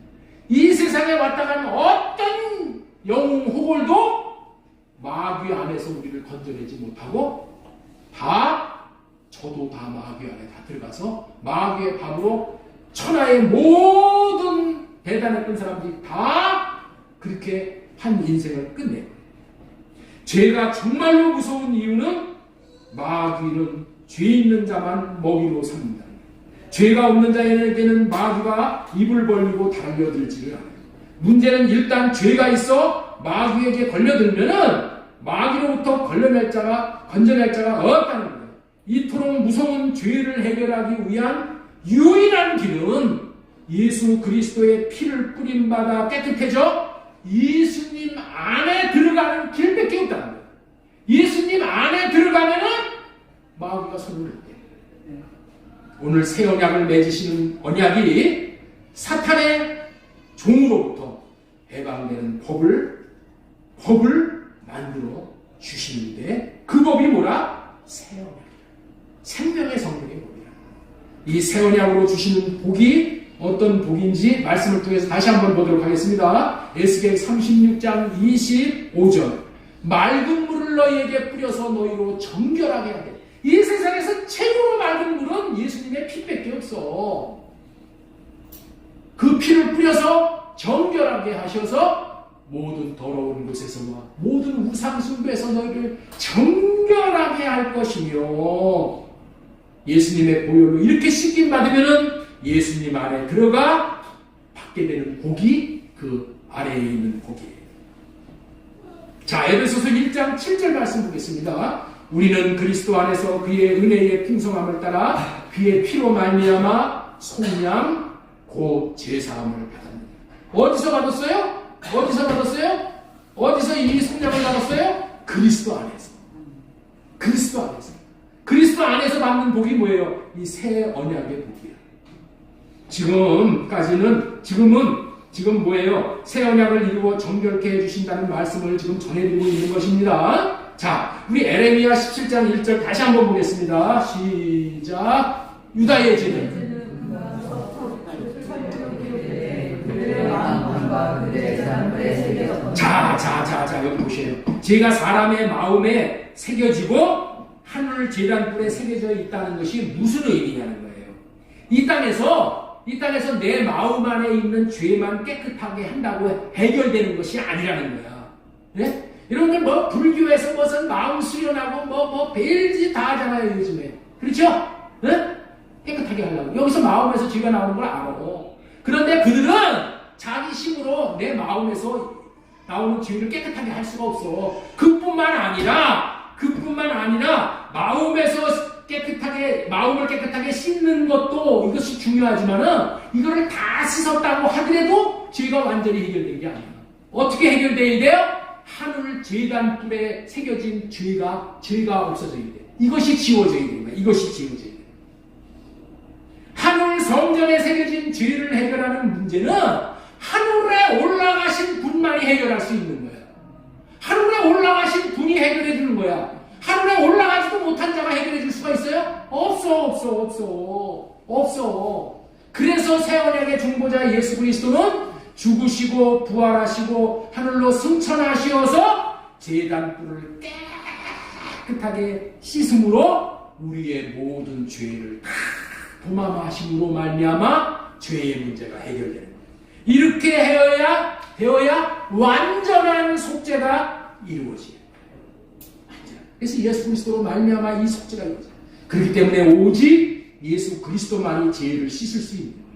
Speaker 1: 이 세상에 왔다 간 어떤 영웅 호걸도 마귀 안에서 우리를 건져내지 못하고 저도 다 마귀 안에 다 들어가서 마귀의 밥으로 천하의 모든 대단했던 사람들이 다 그렇게 한 인생을 끝내요. 죄가 정말로 무서운 이유는 마귀는 죄 있는 자만 먹이로 삽니다. 죄가 없는 자에게는 마귀가 입을 벌리고 달려들지를 않아요. 문제는 일단 죄가 있어 마귀에게 걸려들면은 마귀로부터 건져낼 자가 없다는 거예요. 이토록 무서운 죄를 해결하기 위한 유일한 길은 예수 그리스도의 피를 뿌림받아 깨끗해져 예수님 안에 들어가는 길밖에 없다는 거예요. 예수님 안에 들어가면은 마귀가 손을 댈 때. 오늘 새 언약을 맺으시는 언약이 사탄의 종으로부터 해방되는 법을 만들어 주시는데 그 법이 뭐라? 새 언약. 생명의 성령의 법이야. 이 새 언약으로 주시는 복이 어떤 복인지 말씀을 통해서 다시 한번 보도록 하겠습니다. 에스겔 36장 25절. 맑은 물을 너희에게 뿌려서 너희로 정결하게 하게. 이 세상에서 최고로 맑은 물은 예수님의 피밖에 없어. 그 피를 뿌려서 정결하게 하셔서 모든 더러운 곳에서와 모든 우상숭배에서 너희를 정결하게 할 것이며, 예수님의 보혈로 이렇게 씻김 받으면은 예수님 안에 들어가 받게 되는 복이 그 아래에 있는 복이에요. 자, 에베소서 1장 7절 말씀 보겠습니다. 우리는 그리스도 안에서 그의 은혜의 풍성함을 따라 그의 피로 말미암아 속량 곧 제사함을 받았느니라. 어디서 받았어요? 어디서 받았어요? 어디서 이 속량을 받았어요? 그리스도 안에서. 그리스도 안에서. 그리스도 안에서 받는 복이 뭐예요? 이 새 언약의 복이에요. 지금 뭐예요? 새 언약을 이루어 정결케 해주신다는 말씀을 지금 전해드리고 있는 것입니다. 자, 우리 에레미야 17장 1절 다시 한번 보겠습니다. 시작. 유다의 죄는 자, 여기 보세요. 제가 사람의 마음에 새겨지고 하늘 제단불에 새겨져 있다는 것이 무슨 의미냐는 거예요. 이 땅에서 내 마음 안에 있는 죄만 깨끗하게 한다고 해결되는 것이 아니라는 거야. 네? 여러분들 뭐 불교에서 무슨 마음 수련하고 별짓 다 하잖아요, 요즘에. 그렇죠? 네? 깨끗하게 하려고. 여기서 마음에서 죄가 나오는 걸 알아. 그런데 그들은 자기 힘으로 내 마음에서 나오는 죄를 깨끗하게 할 수가 없어. 그뿐만 아니라 마음을 깨끗하게 씻는 것도 이것이 중요하지만은 이거를 다 씻었다고 하더라도 죄가 완전히 해결된 게 아니야. 어떻게 해결돼야 돼요? 하늘 제단불에 새겨진 죄가 없어져야 돼. 이것이 지워져야 되는 거야. 이것이 지워져야 돼. 하늘 성전에 새겨진 죄를 해결하는 문제는 하늘에 올라가신 분만이 해결할 수 있는 거야. 하늘에 올라가신 분이 해결해 주는 거야. 하늘에 올라가지도 못한 자가 해결해 줄 수가 있어요? 없어. 그래서 새 언약의 중보자 예수 그리스도는 죽으시고 부활하시고 하늘로 승천하시어서 제단불을 깨끗하게 씻음으로 우리의 모든 죄를 다 도마마심으로 말미암아 죄의 문제가 해결되는 거예요. 이렇게 되어야 완전한 속죄가 이루어져요. 그래서 예수 그리스도로 말미암아 이 속죄가 이루어져요. 그렇기 때문에 오직 예수 그리스도만이 죄를 씻을 수 있는 거예요.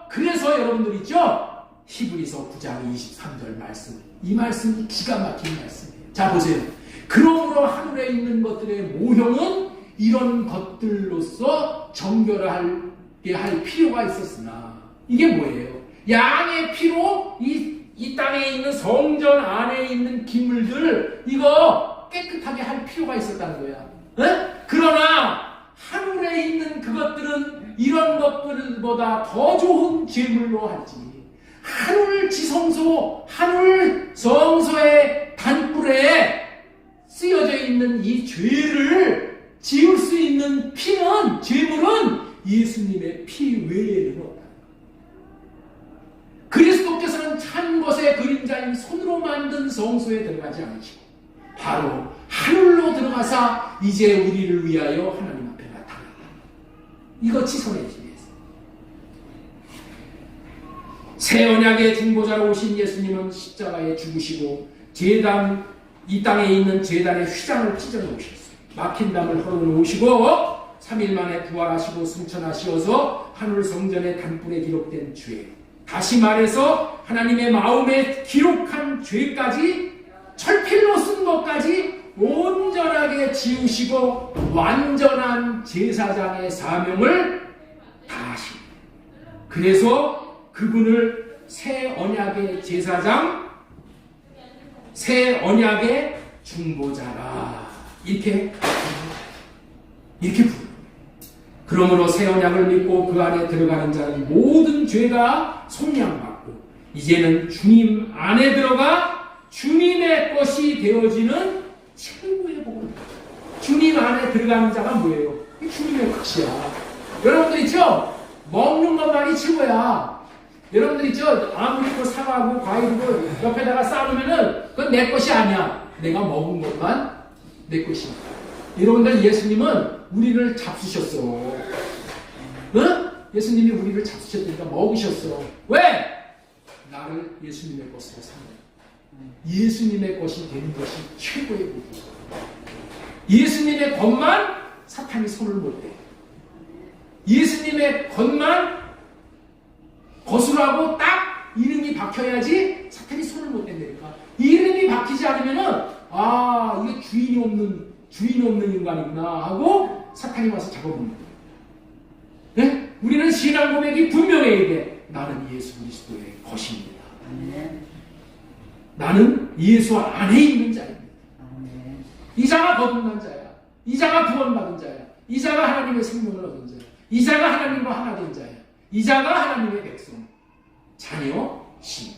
Speaker 1: 그래서 여러분들 있죠? 히브리서 9장 23절 말씀. 이 말씀이 기가 막힌 말씀이에요. 자, 보세요. 그러므로 하늘에 있는 것들의 모형은 이런 것들로서 정결하게 할 필요가 있었으나, 이게 뭐예요? 양의 피로 이 땅에 있는 성전 안에 있는 기물들 이거 깨끗하게 할 필요가 있었다는 거야. 네? 그러나 하늘에 있는 그것들은 이런 것들보다 더 좋은 제물로 하지. 하늘 성소의 단불에 쓰여져 있는 이 죄를 지울 수 있는 제물은 예수님의 피 외에는 없다. 그리스도께서는 찬 것의 그림자인 손으로 만든 성소에 들어가지 않으시고 바로 하늘로 들어가사 이제 우리를 위하여 하나님 앞에 나타난다. 이거 지성해주기 위해서. 새 언약의 중보자로 오신 예수님은 십자가에 죽으시고 이 땅에 있는 제단의 휘장을 찢어 놓으셨어요. 막힌 담을 헐어 놓으시고 3일 만에 부활하시고 승천하시어서 하늘 성전의 단불에 기록된 죄, 다시 말해서 하나님의 마음에 기록한 죄까지 철필로 쓴 것까지 온전하게 지우시고 완전한 제사장의 사명을 다하십니다. 그래서 그분을 새 언약의 제사장, 새 언약의 중보자라 이렇게 부릅니다. 그러므로 새 언약을 믿고 그 안에 들어가는 자는 모든 죄가 속량받고 이제는 주님 안에 들어가 주님의 것이 되어지는 최고의 복입니다. 주님 안에 들어가는 자가 뭐예요? 주님의 것이야. 여러분들 있죠? 먹는 것만이 최고야. 여러분들 있죠? 아무리 그 사과하고 과일이고 옆에다가 쌓으면은 그건 내 것이 아니야. 내가 먹은 것만 내 것이야. 여러분들 예수님은 우리를 잡수셨어. 응? 예수님이 우리를 잡수셨으니까 먹으셨어. 왜? 나를 예수님의 것으로 삼는. 예수님의 것이 되는 것이 최고의 복이야. 예수님의 것만 사탄이 손을 못 대. 예수님의 것만 거수라고 딱 이름이 박혀야지 사탄이 손을 못 댄다니까. 이름이 박히지 않으면은 이게 주인이 없는 인간이구나 하고 사탄이 와서 잡아봅니다. 네? 우리는 신앙 고백이 분명해야 돼. 나는 예수 그리스도의 것입니다. 나는 예수 안에 있는 자입니다. 이 자가 거듭난 자야. 이 자가 구원받은 자야. 이 자가 하나님의 생명을 얻은 자야. 이 자가 하나님과 하나 된 자야. 이 자가 하나님의 백성, 자녀, 신.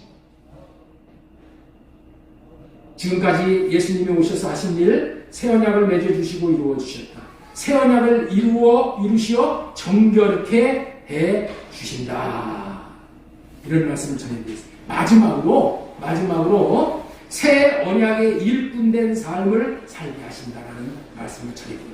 Speaker 1: 지금까지 예수님이 오셔서 하신 일, 새 언약을 맺어주시고 이루어주셨다. 새 언약을 이루시어 정결케 해주신다. 이런 말씀을 전해드리겠습니다. 마지막으로 새 언약의 일꾼된 삶을 살게 하신다라는 말씀을 전해드립니다.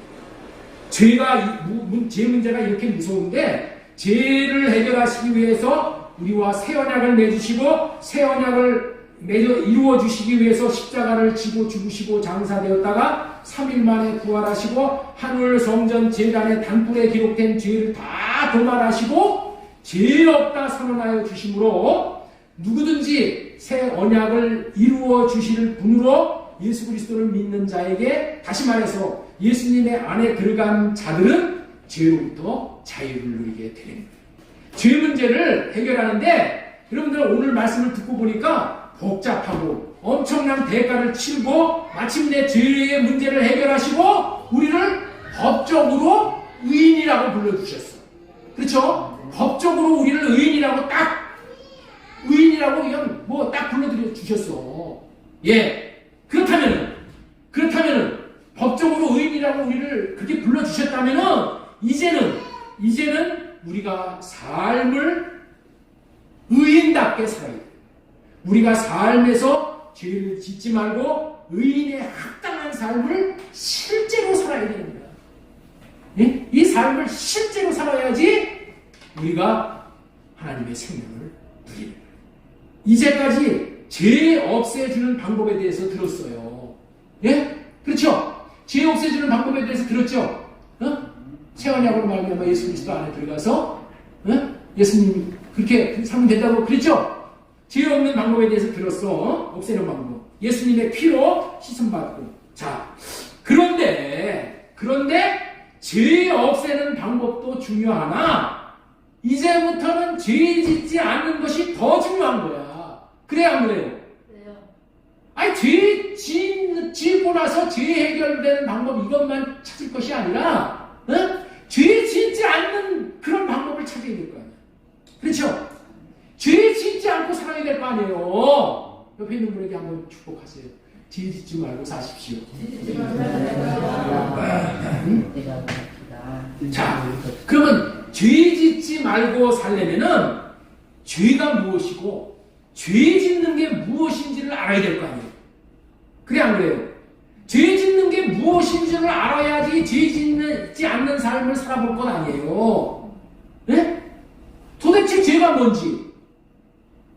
Speaker 1: 제 문제가 이렇게 무서운데 죄를 해결하시기 위해서 우리와 새 언약을 맺으시고 새 언약을 이루어 주시기 위해서 십자가를 지고 죽으시고 장사되었다가 3일 만에 부활하시고 하늘 성전 제단의 단불에 기록된 죄를 다 도말하시고 죄 없다 선언하여 주심으로 누구든지 새 언약을 이루어 주실 분으로 예수 그리스도를 믿는 자에게, 다시 말해서 예수님의 안에 들어간 자들은 죄로부터 자유를 누리게 됩니다. 죄 문제를 해결하는데 여러분들 오늘 말씀을 듣고 보니까 복잡하고 엄청난 대가를 치르고 마침내 죄의 문제를 해결하시고 우리를 법적으로 의인이라고 불러주셨어. 그렇죠? 법적으로 우리를 의인이라고 그냥 뭐 딱 불러드려 주셨어. 예. 그렇다면은 법적으로 의인이라고 우리를 그렇게 불러주셨다면은 이제는 우리가 삶을 의인답게 살아야 돼. 우리가 삶에서 죄를 짓지 말고 의인의 합당한 삶을 실제로 살아야 됩니다. 예? 이 삶을 실제로 살아야지 우리가 하나님의 생명을 누리는 거예요. 이제까지 죄 없애주는 방법에 대해서 들었어요. 예? 그렇죠? 죄 없애주는 방법에 대해서 들었죠? 새 언약으로 말미암아 예수 그리스도 안에 들어가서 예수님 그렇게 살면 된다고 그랬죠? 죄 없는 방법에 대해서 들었어. 없애는 방법. 예수님의 피로 씻음받고. 자, 그런데 죄 없애는 방법도 중요하나 이제부터는 죄 짓지 않는 것이 더 중요한 거야. 그래 안 그래요?
Speaker 2: 그래요.
Speaker 1: 아니 죄 짓고 나서 죄 해결되는 방법 이것만 찾을 것이 아니라 죄 짓지 않는 그런 방법을 찾아야 될 거 아니야. 그렇죠? 죄 짓지 않고 살아야 될 거 아니에요. 옆에 있는 분에게 한번 축복하세요. 죄 짓지 말고 사십시오. 자, 그러면 죄 짓지 말고 살려면은 죄가 무엇이고 죄 짓는 게 무엇인지를 알아야 될 거 아니에요. 그래 안 그래요? 죄 짓는 게 무엇인지를 알아야지 죄 짓지 않는 삶을 살아볼 건 아니에요. 네? 도대체 죄가 뭔지,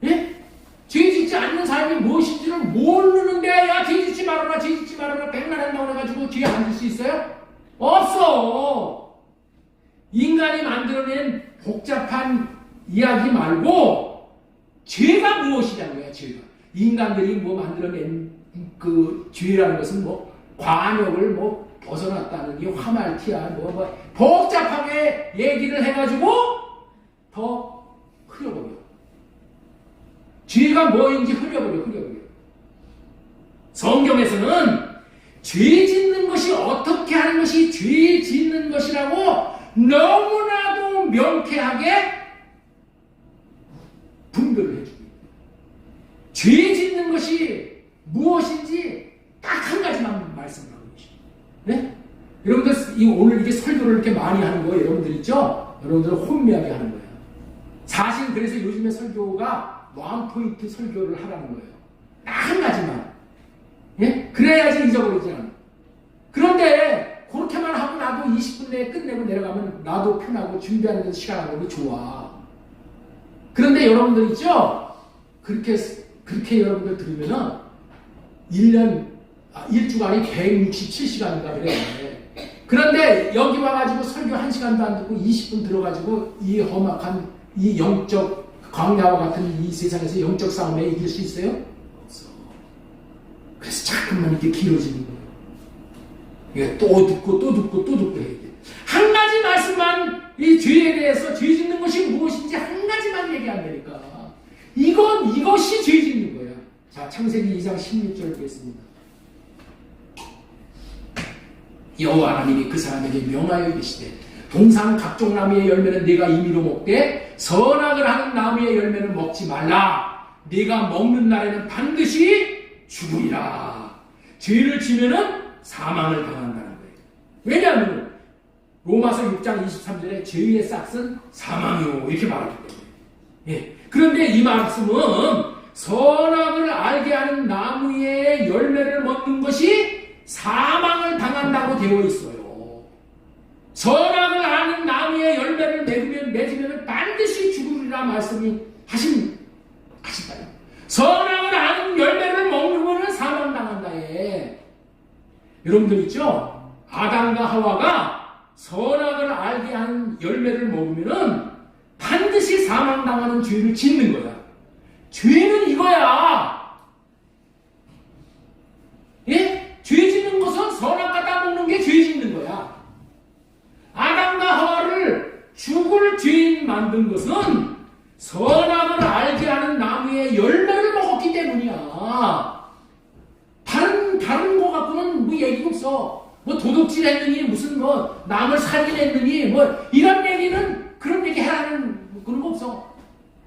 Speaker 1: 예? 죄 짓지 않는 삶이 무엇인지를 모르는데 야 죄 짓지 말아라 백날 한다고 해가지고 죄 안 질 수 있어요? 없어. 인간이 만들어낸 복잡한 이야기 말고 죄가 무엇이냐는 거야. 죄가 인간들이 뭐 만들어낸 그 죄라는 것은 뭐 관역을 뭐 벗어났다는 게 화말티야 뭐 복잡하게 얘기를 해가지고 더 흐려버려. 죄가 뭐인지 흐려버려. 성경에서는 죄 짓는 것이 어떻게 하는 것이 죄 짓는 것이라고 너무나도 명쾌하게 분별을 해줍니다. 죄 짓는 것이 무엇인지 딱 한 가지만 말씀하고 계십니다. 네? 여러분들 오늘 이게 설교를 이렇게 많이 하는 거 여러분들 있죠? 여러분들 혼미하게 하는 거예요. 사실 그래서 요즘에 설교가 원포인트 설교를 하라는 거예요. 딱 한 가지만. 예? 그래야지 잊어버리지 않아. 그런데 그렇게만 하고 나도 20분 내에 끝내고 내려가면 나도 편하고 준비하는 데 시간하고 좋아. 그런데 여러분들 있죠? 그렇게 여러분들 들으면은 1주간이 167시간인가 그래요. 그런데 여기 와가지고 설교 1시간도 안 듣고 20분 들어가지고 이 험악한 이 영적 광야와 같은 이 세상에서 영적 싸움에 이길 수 있어요? 없어. 그래서 자꾸만 이렇게 길어지는 거예요. 이게 또 듣고 또 듣고 또 듣고 해야 돼. 한 가지 말씀만 이 죄에 대해서 죄 짓는 것이 무엇인지 한 가지만 얘기하면 되니까. 이것이 죄 짓는 거야. 자, 창세기 2장 16절 보겠습니다. 여호와 하나님이 그 사람에게 명하여 이르시되 동산 각종 나무의 열매는 네가 임의로 먹되 선악을 하는 나무의 열매는 먹지 말라. 네가 먹는 날에는 반드시 죽으리라. 죄를 지면은 사망을 당한다는 거예요. 왜냐하면 로마서 6장 23절에 죄의 싹은 사망이요 이렇게 말하기 때문에. 예. 그런데 이 말씀은 선악을 알게 하는 나무의 열매를 먹는 것이 사망을 당한다고 되어 있어요. 선악을 아는 나무의 열매를 맺으면 반드시 죽으리라 말씀이 하신다요. 선악을 아는 열매를 먹으면 사망당한다. 여러분들 있죠? 아담과 하와가 선악을 알게 하는 열매를 먹으면 반드시 사망당하는 죄를 짓는 거야. 죄는 이거야. 예? 죄 짓는 것은 선악과 따먹는 게 죄 짓는 거야. 아담과 하와를 죽을 죄인 만든 것은 선악을 알게 하는 나무의 열매를 먹었기 때문이야. 다른 거 갖고는 뭐 얘기가 없어. 뭐 도둑질 했느니, 무슨 뭐 남을 살인했느니, 뭐 이런 얘기는 그런 얘기 하라는 그런 거 없어.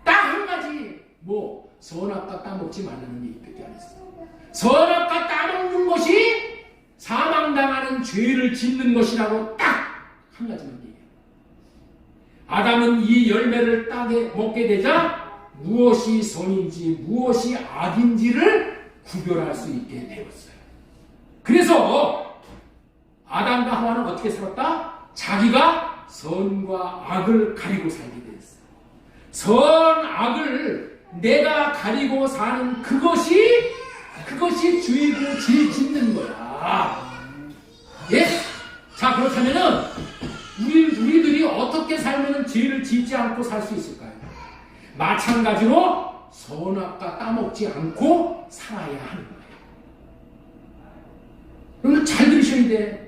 Speaker 1: 딱 한 가지, 뭐 선악과 따먹지 말라는 얘기밖에 안 했어. 선악과 따먹는 것이 사망당하는 죄를 짓는 것이라고 딱 한 가지만 얘기해요. 아담은 이 열매를 먹게 되자 무엇이 선인지 무엇이 악인지를 구별할 수 있게 되었어요. 그래서 아담과 하와는 어떻게 살았다? 자기가 선과 악을 가리고 살게 되었어요. 선, 악을 내가 가리고 사는 그것이 죄고 죄 짓는 거야. 예? 자, 그렇다면은 우리들이 어떻게 살면 죄를 짓지 않고 살 수 있을까요? 마찬가지로 선악과 따먹지 않고 살아야 하는 거예요. 여러분 잘 들으셔야 돼.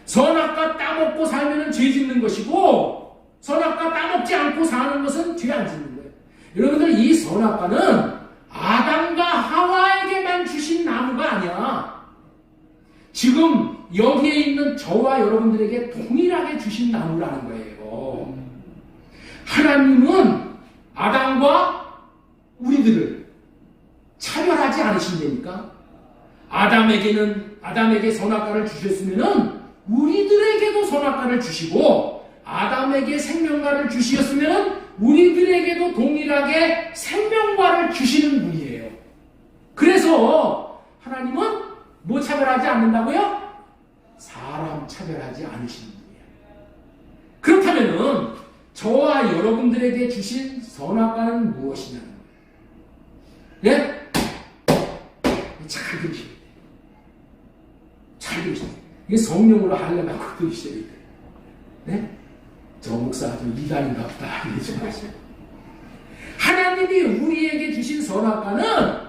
Speaker 1: 선악과 따먹고 살면 죄 짓는 것이고 선악과 따먹지 않고 사는 것은 죄 안 짓는 거예요. 여러분들 이 선악과는 아담과 하와에게만 주신 나무가 아니야. 지금 여기에 있는 저와 여러분들에게 동일하게 주신 나무라는 거예요. 하나님은 아담과 우리들을 차별하지 않으신다니까. 아담에게 선악과를 주셨으면은 우리들에게도 선악과를 주시고 아담에게 생명과를 주셨으면은 우리들에게도 동일하게 생명과를 주시는 분이에요. 그래서 하나님은 뭐 차별하지 않는다고요? 사람 차별하지 않으시는 분이에요. 그렇다면은 저와 여러분들에게 주신 선악과는 무엇이냐는 거예요. 예? 잘 들으셔야 돼요. 잘 들으셔야 돼요. 이게 성령으로 하려면 들으셔야 돼요. 네? 저 목사 좀 이단인가 보다 이러지 마세요. 하나님이 우리에게 주신 선악과는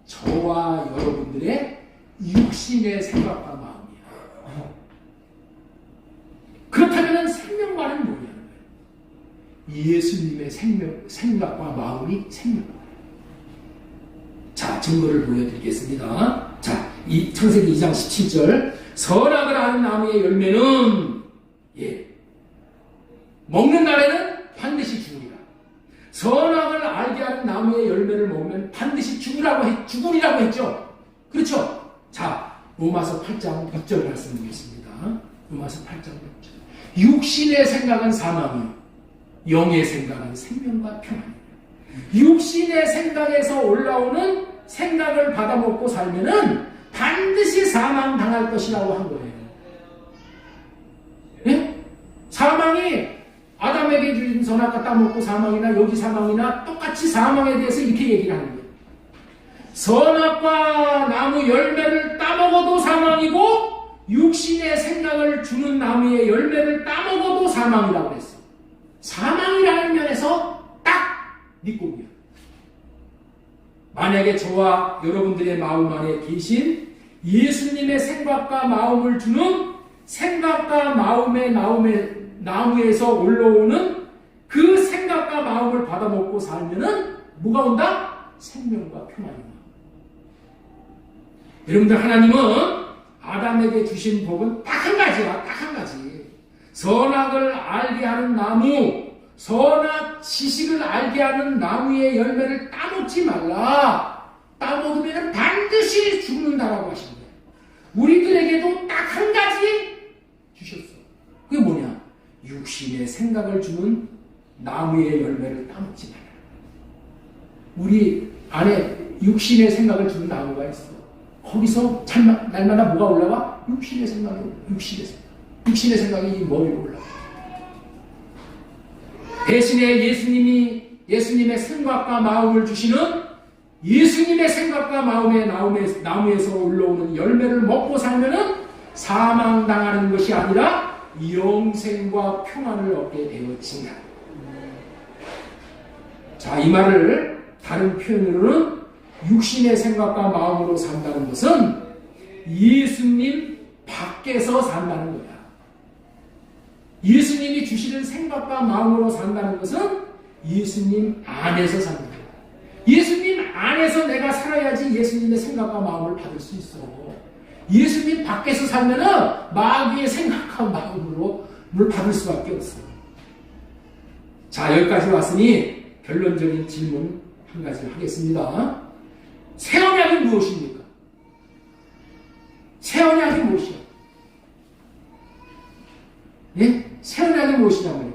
Speaker 1: 저와 여러분들의 육신의 생각과 마음이야. 그렇다면 생명과는 뭐냐는 거예요. 예수님의 생각과 마음이 생명과예요. 자, 증거를 보여드리겠습니다. 자, 이 창세기 2장 17절 선악을 아는 나무의 열매는 먹는 날에는 반드시 죽으리라. 선악을 알게 하는 하는 나무의 열매를 먹으면 반드시 죽으리라고 했죠. 그렇죠? 자, 로마서 8장 6절 말씀 보겠습니다. 로마서 8장 6절. 육신의 생각은 사망이요, 영의 생각은 생명과 평안이요. 육신의 생각에서 올라오는 생각을 받아먹고 살면은 반드시 사망 당할 것이라고 한 거예요. 네? 사망이 아담에게 주신 선악과 따먹고 사망이나 여기 사망이나 똑같이 사망에 대해서 이렇게 얘기를 하는 거예요. 선악과 나무 열매를 따먹어도 사망이고 육신의 생각을 주는 나무의 열매를 따먹어도 사망이라고 했어. 사망이라는 면에서 딱 밑곡이야. 만약에 저와 여러분들의 마음 안에 계신 예수님의 생각과 마음을 주는 생각과 마음의 나무에서 올라오는 그 생각과 마음을 받아먹고 살면은 뭐가 온다? 생명과 평안이 온다. 여러분들, 하나님은 아담에게 주신 복은 딱 한 가지야. 딱 한 가지. 선악을 알게 하는 나무, 선악 지식을 알게 하는 나무의 열매를 따먹지 말라. 따먹으면 반드시 죽는다라고 하신 거예요. 우리들에게도 딱 한 가지 주셨어. 그게 뭐냐? 육신의 생각을 주는 나무의 열매를 따먹지 말라. 우리 안에 육신의 생각을 주는 나무가 있어. 거기서 날마다 뭐가 올라와? 육신의 생각이 육신의 생각이 이 머리로 올라와. 대신에 예수님의 생각과 마음을 주시는 예수님의 생각과 마음의 나무에서 올라오는 열매를 먹고 살면은 사망당하는 것이 아니라 영생과 평안을 얻게 되어진다. 자, 이 말을 다른 표현으로는 육신의 생각과 마음으로 산다는 것은 예수님 밖에서 산다는 거야. 예수님이 주시는 생각과 마음으로 산다는 것은 예수님 안에서 사는 거야. 예수님 안에서 내가 살아야지 예수님의 생각과 마음을 받을 수 있어. 예수님 밖에서 살면은 마귀의 생각과 마음으로 물 받을 수밖에 없어. 자, 여기까지 왔으니 결론적인 질문 한 가지 하겠습니다. 새 언약이 무엇입니까? 새 언약이 무엇이야? 예? 새 언약이 무엇이냐고요?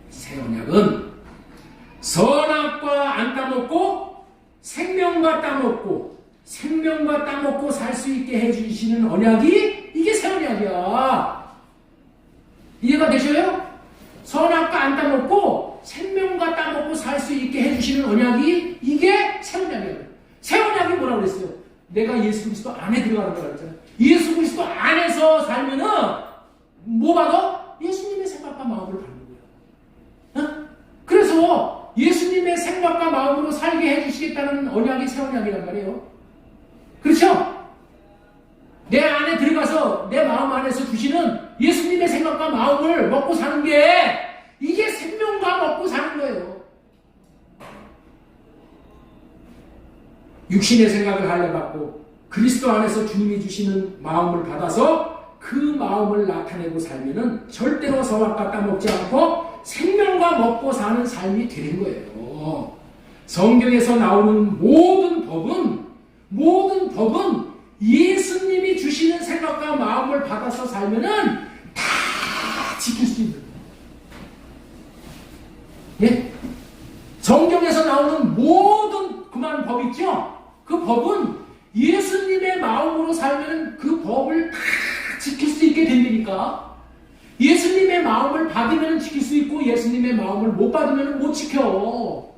Speaker 1: 새 언약은 선악과 안 따먹고 생명과 따먹고 살 수 있게 해주시는 언약이 이게 새 언약이야. 이해가 되셔요? 선악과 안 따먹고 생명과 따먹고 살 수 있게 해주시는 언약이 이게 새 언약이야. 새 언약이 뭐라고 그랬어요? 내가 예수 그리스도 안에 들어가는 거라고 했잖아요. 예수 그리스도 안에서 살면은 뭐 받아? 예수님의 생각과 마음을 받는 거야. 어? 그래서 예수님의 생각과 마음으로 살게 해주시겠다는 언약이 새 언약이란 말이에요. 그렇죠? 내 안에 들어가서 내 마음 안에서 주시는 예수님의 생각과 마음을 먹고 사는 게 이게 생명과 먹고 사는 거예요. 육신의 생각을 할례받고 그리스도 안에서 주님이 주시는 마음을 받아서 그 마음을 나타내고 살면은 절대로 선악과 따먹지 않고 생명과 먹고 사는 삶이 되는 거예요. 성경에서 나오는 모든 법은 예수님이 주시는 생각과 마음을 받아서 살면은 다 지킬 수 있는 거예요. 예? 성경에서 나오는 모든 그 많은 법 있죠? 그 법은 예수님의 마음으로 살면 그 법을 다 지킬 수 있게 된다니까. 예수님의 마음을 받으면 지킬 수 있고 예수님의 마음을 못 받으면 못 지켜.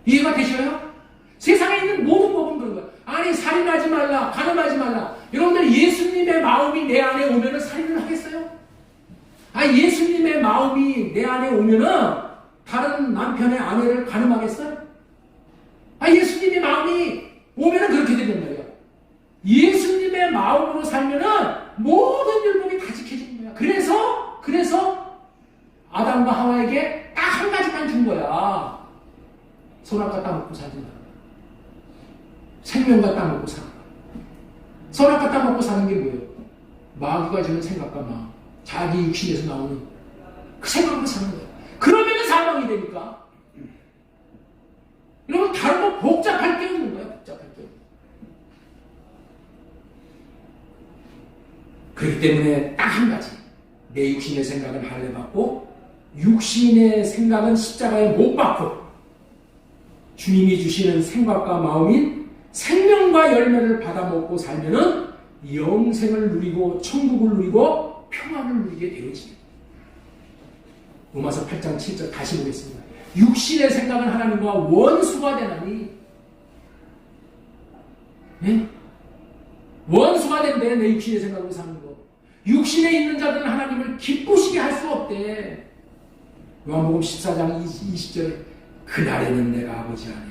Speaker 1: 이해가 되셔요? 세상에 있는 모든 법은 그런 거야. 아니, 살인하지 말라, 간음하지 말라. 여러분들, 예수님의 마음이 내 안에 오면은 살인을 하겠어요? 예수님의 마음이 내 안에 오면은 다른 남편의 아내를 간음하겠어요? 예수님의 마음이 오면은 그렇게 된단 말이야. 예수님의 마음으로 살면은 모든 율법이 다 지켜지는 거야. 그래서 아담과 하와에게 딱 한 가지만 준 거야. 선악과 따먹고 살든다. 생명과 따먹고 살아. 선악과 따먹고 사는 게 뭐예요? 마귀가 주는 생각과 마음, 자기 육신에서 나오는 그 생각으로 사는 거예요. 그러면 사망이 되니까. 여러분, 다른 거 복잡할 게 없는 거예요. 복잡할 게 없는 거예요. 그렇기 때문에 딱 한 가지. 내 육신의 생각은 할례 받고 육신의 생각은 십자가에 못 박고 주님이 주시는 생각과 마음인 생명과 열매를 받아먹고 살면은 영생을 누리고 천국을 누리고 평안을 누리게 되어집니다. 로마서 8장 7절 다시 보겠습니다. 육신의 생각은 하나님과 원수가 되나니, 네? 원수가 된대. 내 육신의 생각으로 사는 거. 육신에 있는 자들은 하나님을 기쁘시게 할 수 없대. 요한복음 14장 20절에 그날에는 내가 아버지 안에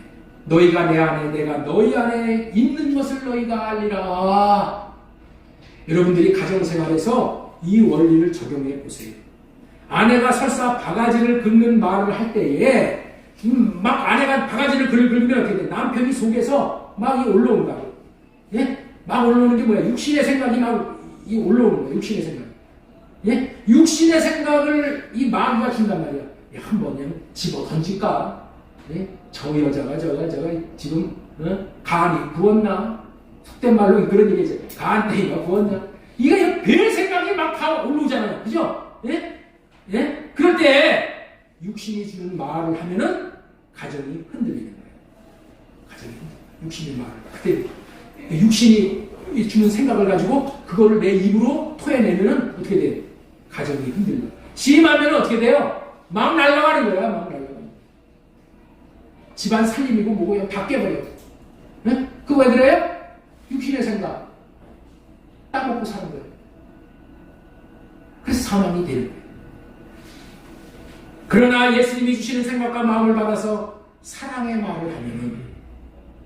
Speaker 1: 너희가 내 안에 내가 너희 안에 있는 것을 너희가 알리라. 여러분들이 가정생활에서 이 원리를 적용해 보세요. 아내가 설사 바가지를 긁는 말을 할 때에 막 아내가 바가지를 긁으면 어떻게 돼? 남편이 속에서 막 올라온다고. 예? 막 올라오는 게 뭐야? 육신의 생각이 막 올라오는 거야. 육신의 생각. 예? 육신의 생각을 이 마귀가 준단 말이야. 야, 한번 그냥 집어 던질까? 예? 저 여자가 저가 지금 간이 부었나? 속된 말로 그런 얘기죠. 간땡이가 부었나? 이거 별 생각이 막 다 올라오잖아요. 그죠? 예? 예? 그럴 때 육신이 주는 말을 하면은 가정이 흔들리는 거예요. 가정이 흔들려요. 육신의 말을. 그때 육신이 주는 생각을 가지고 그거를 내 입으로 토해내면은 어떻게 돼요? 가정이 흔들려요. 심하면 어떻게 돼요? 막 날아가는 거야. 막 날아가는 거야. 집안 살림이고 뭐고 다 깨버려요. 네? 그거 왜 그래요? 육신의 생각. 따먹고 사는 거예요. 그래서 사망이 되는 거예요. 그러나 예수님이 주시는 생각과 마음을 받아서 사랑의 말을 하면은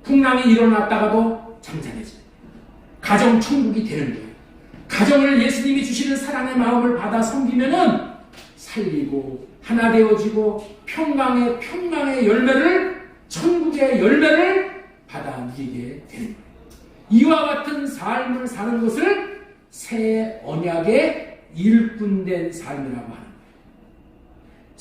Speaker 1: 풍랑이 일어났다가도 잠잠해져요. 가정 천국이 되는 거예요. 가정을 예수님이 주시는 사랑의 마음을 받아 섬기면은 살리고 하나 되어지고 평강의 열매를 천국의 열매를 받아 누리게 되는 거예요. 이와 같은 삶을 사는 것을 새 언약의 일꾼된 삶이라고 하는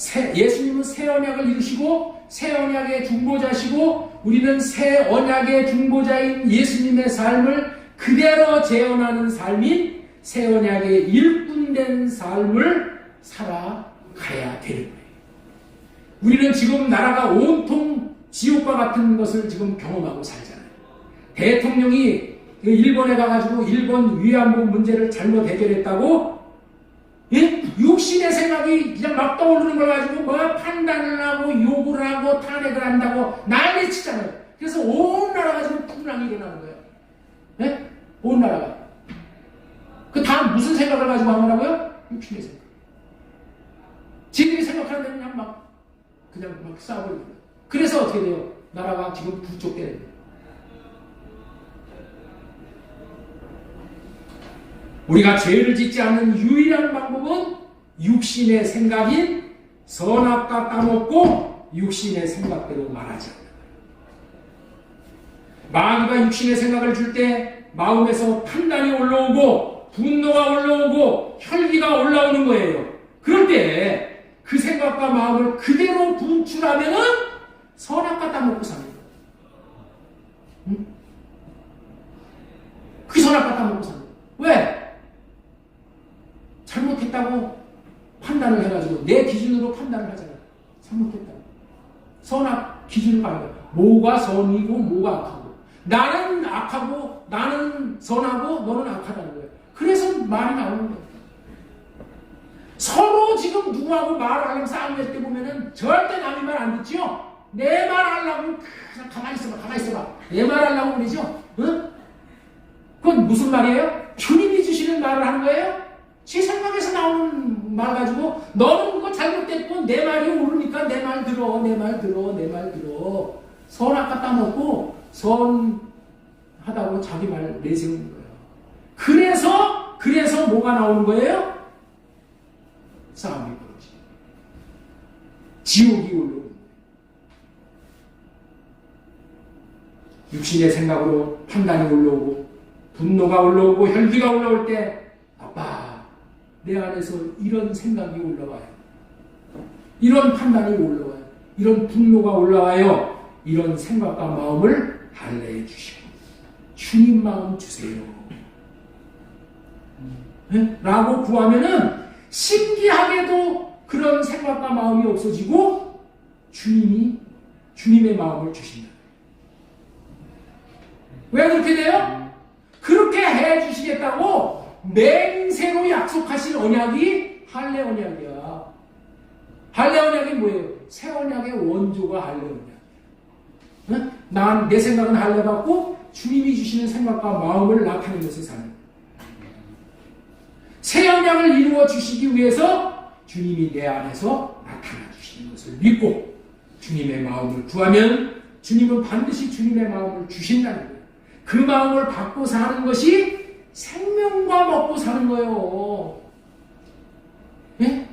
Speaker 1: 거예요. 예수님은 새 언약을 이루시고 새 언약의 중보자시고 우리는 새 언약의 중보자인 예수님의 삶을 그대로 재현하는 삶인 새 언약의 일꾼된 삶을 살아가야 되는 거예요. 우리는 지금 나라가 온통 지옥과 같은 것을 지금 경험하고 살잖아요. 대통령이 일본에 가가지고 일본 위안부 문제를 잘못 해결했다고 예? 육신의 생각이 그냥 막 떠오르는 걸 가지고 뭐 판단을 하고 욕을 하고 탄핵을 한다고 난리 치잖아요. 그래서 온 나라가 지금 풍랑이 일어나는 거예요. 예? 온 나라가. 그 다음 무슨 생각을 가지고 하느라고요? 육신의 생각. 지들이 생각하는 대로 그냥 막 싸워버리는 거예요. 그래서 어떻게 돼요? 나라가 지금 부족되는 거예요. 우리가 죄를 짓지 않는 유일한 방법은 육신의 생각인 선악과 까먹고 육신의 생각대로 말하지 않는 거예요. 마귀가 육신의 생각을 줄 때 마음에서 판단이 올라오고 분노가 올라오고 혈기가 올라오는 거예요. 그럴 때 그 생각과 마음을 그대로 분출하면은 선악과 따먹고 사는 거예요. 응? 그 선악과 따먹고 사는 거예요. 왜? 잘못했다고 판단을 해가지고 내 기준으로 판단을 하잖아요. 잘못했다고. 선악 기준을 가는 거예요. 뭐가 선이고 뭐가 악하고. 나는 악하고 나는 선하고 너는 악하다는 거예요. 그래서 말이 나오는 거예요. 서로 지금 누구하고 말을 하려면 싸움할 때 보면은 절대 남의 말 안 듣죠? 내 말 하려고 그냥 가만히 있어봐. 내 말 하려고 그러죠? 응? 그건 무슨 말이에요? 주님이 주시는 말을 하는 거예요? 제 생각에서 나오는 말 가지고 너는 그거 잘못됐고 내 말이 오르니까 내 말 들어. 선악과 따먹고 선하다고 자기 말 내세우는 거예요. 그래서 뭐가 나오는 거예요? 싸움이 벌어지고 지옥이 올라오는 거예요. 육신의 생각으로 판단이 올라오고 분노가 올라오고 혈기가 올라올 때 아빠 내 안에서 이런 생각이 올라와요. 이런 판단이 올라와요. 이런 분노가 올라와요. 이런 생각과 마음을 달래해 주시고 주님 마음 주세요. 네? 라고 구하면은 신기하게도 그런 생각과 마음이 없어지고 주님의 마음을 주신다. 왜 그렇게 돼요? 그렇게 해 주시겠다고 맹세로 약속하신 언약이 할례 언약이야. 할례 언약이 뭐예요? 새 언약의 원조가 할례 언약. 난 내 생각은 할례 받고 주님이 주시는 생각과 마음을 나타내면서 사는 거예요. 새 언약을 이루어 주시기 위해서 주님이 내 안에서 나타나 주시는 것을 믿고 주님의 마음을 구하면 주님은 반드시 주님의 마음을 주신다는 거예요. 그 마음을 받고 사는 것이 생명과 먹고 사는 거예요. 네?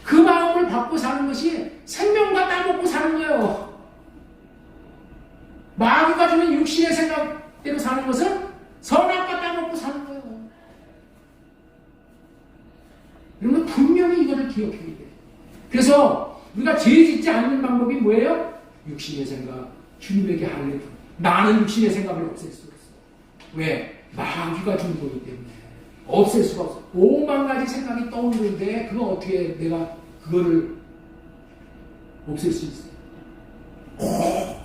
Speaker 1: 그 마음을 받고 사는 것이 생명과 따먹고 사는 거예요. 마귀가 주는 육신의 생각대로 사는 것은 선악과 따먹고 사는 거예요. 여러분 분명히 이거를 기억해야 돼요. 그래서 우리가 죄 짓지 않는 방법이 뭐예요? 육신의 생각, 주님에게 할례. 나는 육신의 생각을 없앨 수 없어. 왜? 마귀가 준 거기 때문에 없앨 수가 없어. 5만 가지 생각이 떠오르는데 그거 어떻게 내가 그거를 없앨 수 있어?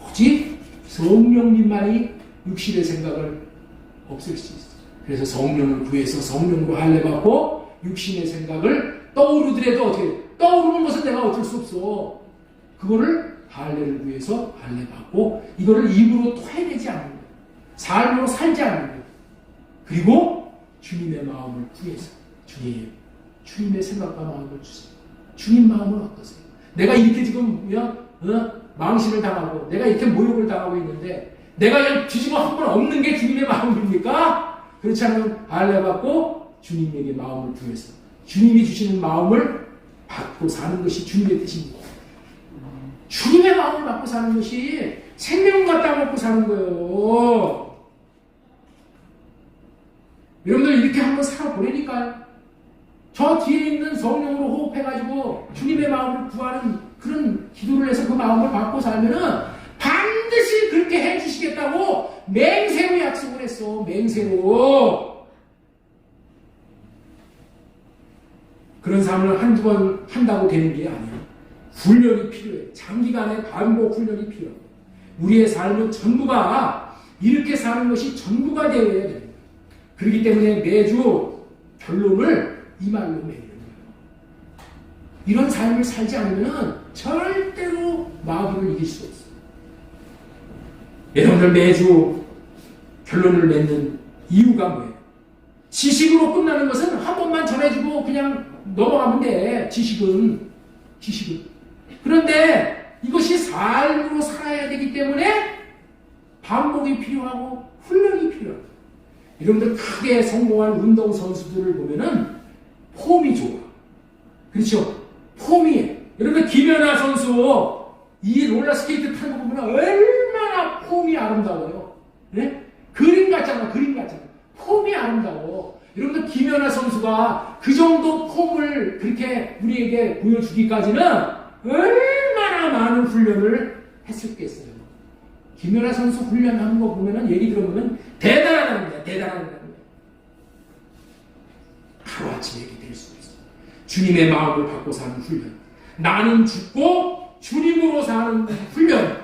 Speaker 1: 오직 성령님만이 육신의 생각을 없앨 수 있어. 그래서 성령을 구해서 성령으로 할례 받고 육신의 생각을 떠오르더라도 어떻게 떠오르는 것은 내가 어쩔 수 없어. 그거를 할례를 구해서 할례 받고 이거를 입으로 토해내지 않는 거예요. 삶으로 살지 않는 거예요. 그리고 주님의 마음을 구해서 주님의 생각과 마음을 주세요. 주님 마음은 어떠세요? 내가 이렇게 지금 망신을 당하고 내가 이렇게 모욕을 당하고 있는데 내가 그냥 뒤집어 한 번 없는 게 주님의 마음입니까? 그렇지 않으면 할례 받고 주님에게 마음을 구해서 주님이 주시는 마음을 받고 사는 것이 주님의 뜻입니다. 주님의 마음을 받고 사는 것이 생명과 따먹고 사는 거예요. 여러분들 이렇게 한번 살아보라니까요. 저 뒤에 있는 성령으로 호흡해가지고 주님의 마음을 구하는 그런 기도를 해서 그 마음을 받고 살면은 반드시 그렇게 해주시겠다고 맹세로 약속을 했어. 맹세로. 그런 삶을 한두 번 한다고 되는 게 아니에요. 훈련이 필요해요. 장기간의 반복 훈련이 필요해요. 우리의 삶은 전부가 이렇게 사는 것이 전부가 되어야 됩니다. 그렇기 때문에 매주 결론을 이 말로 맺는 거예요. 이런 삶을 살지 않으면 절대로 마귀를 이길 수 없어요. 여러분들 매주 결론을 맺는 이유가 뭐예요? 지식으로 끝나는 것은 한 번만 전해주고 그냥 넘어가면 돼. 지식은. 그런데 이것이 삶으로 살아야 되기 때문에 반복이 필요하고 훈련이 필요해요. 여러분들 크게 성공한 운동선수들을 보면은 폼이 좋아. 그렇죠? 폼이. 여러분들 김연아 선수 이 롤러스케이트 타는 거 보면 얼마나 폼이 아름다워요. 네? 그림 같잖아. 폼이 아름다워. 여러분들 김연아 선수가 그 정도 폼을 그렇게 우리에게 보여주기까지는 얼마나 많은 훈련을 했었겠어요. 김연아 선수 훈련하는 거 보면은 얘기 들어보면 대단하다는 거야. 하루아침에 얘기 될 수 있어. 주님의 마음을 받고 사는 훈련. 나는 죽고 주님으로 사는 훈련.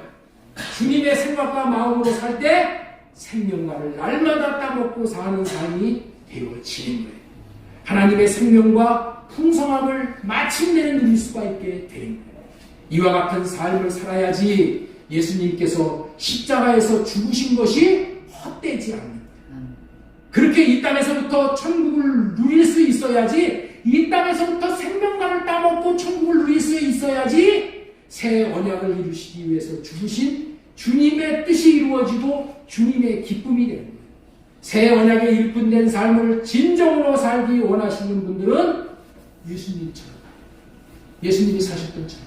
Speaker 1: 주님의 생각과 마음으로 살 때 생명과를 날마다 따먹고 사는 삶이 되어지는 거예요. 하나님의 생명과 풍성함을 마침내는 누릴 수가 있게 되는 거예요. 이와 같은 삶을 살아야지 예수님께서 십자가에서 죽으신 것이 헛되지 않는 거예요. 그렇게 이 땅에서부터 천국을 누릴 수 있어야지, 이 땅에서부터 생명과를 따먹고 천국을 누릴 수 있어야지 새 언약을 이루시기 위해서 죽으신 주님의 뜻이 이루어지고 주님의 기쁨이 되는 거예요. 새 언약의 일꾼된 삶을 진정으로 살기 원하시는 분들은 예수님이 사셨던 처럼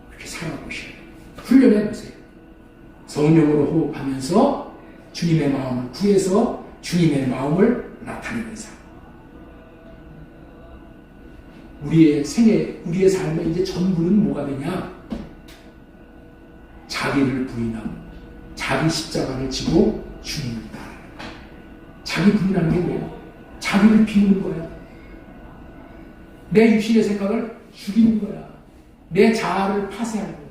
Speaker 1: 그렇게 살아보셔요. 훈련해보세요. 성령으로 호흡하면서 주님의 마음을 구해서 주님의 마음을 나타내는 삶. 우리의 생애, 우리의 삶의 이제 전부는 뭐가 되냐? 자기를 부인하고 자기 십자가를 지고 주님을 따르는 거야. 자기 부인하는 게 뭐야? 자기를 비우는 거야. 내 육신의 생각을 죽이는 거야. 내 자아를 파쇄하는 거야.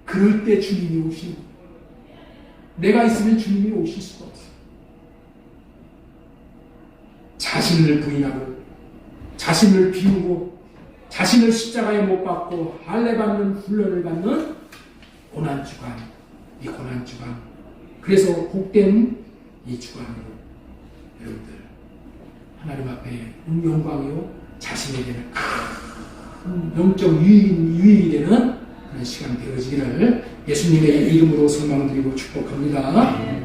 Speaker 1: 그럴 때 주님이 오시는 거야. 내가 있으면 주님이 오실 수가 없어. 자신을 부인하고 자신을 비우고 자신을 십자가에 못 박고 할례받는 훈련을 받는 고난주간, 이 고난주간. 그래서 복된 이 주간으로 여러분들 하나님 앞에 영광이요 자신에게는 큰 영적 유익이 되는 그런 시간이 되어지기를 예수님의 이름으로 소망드리고 축복합니다.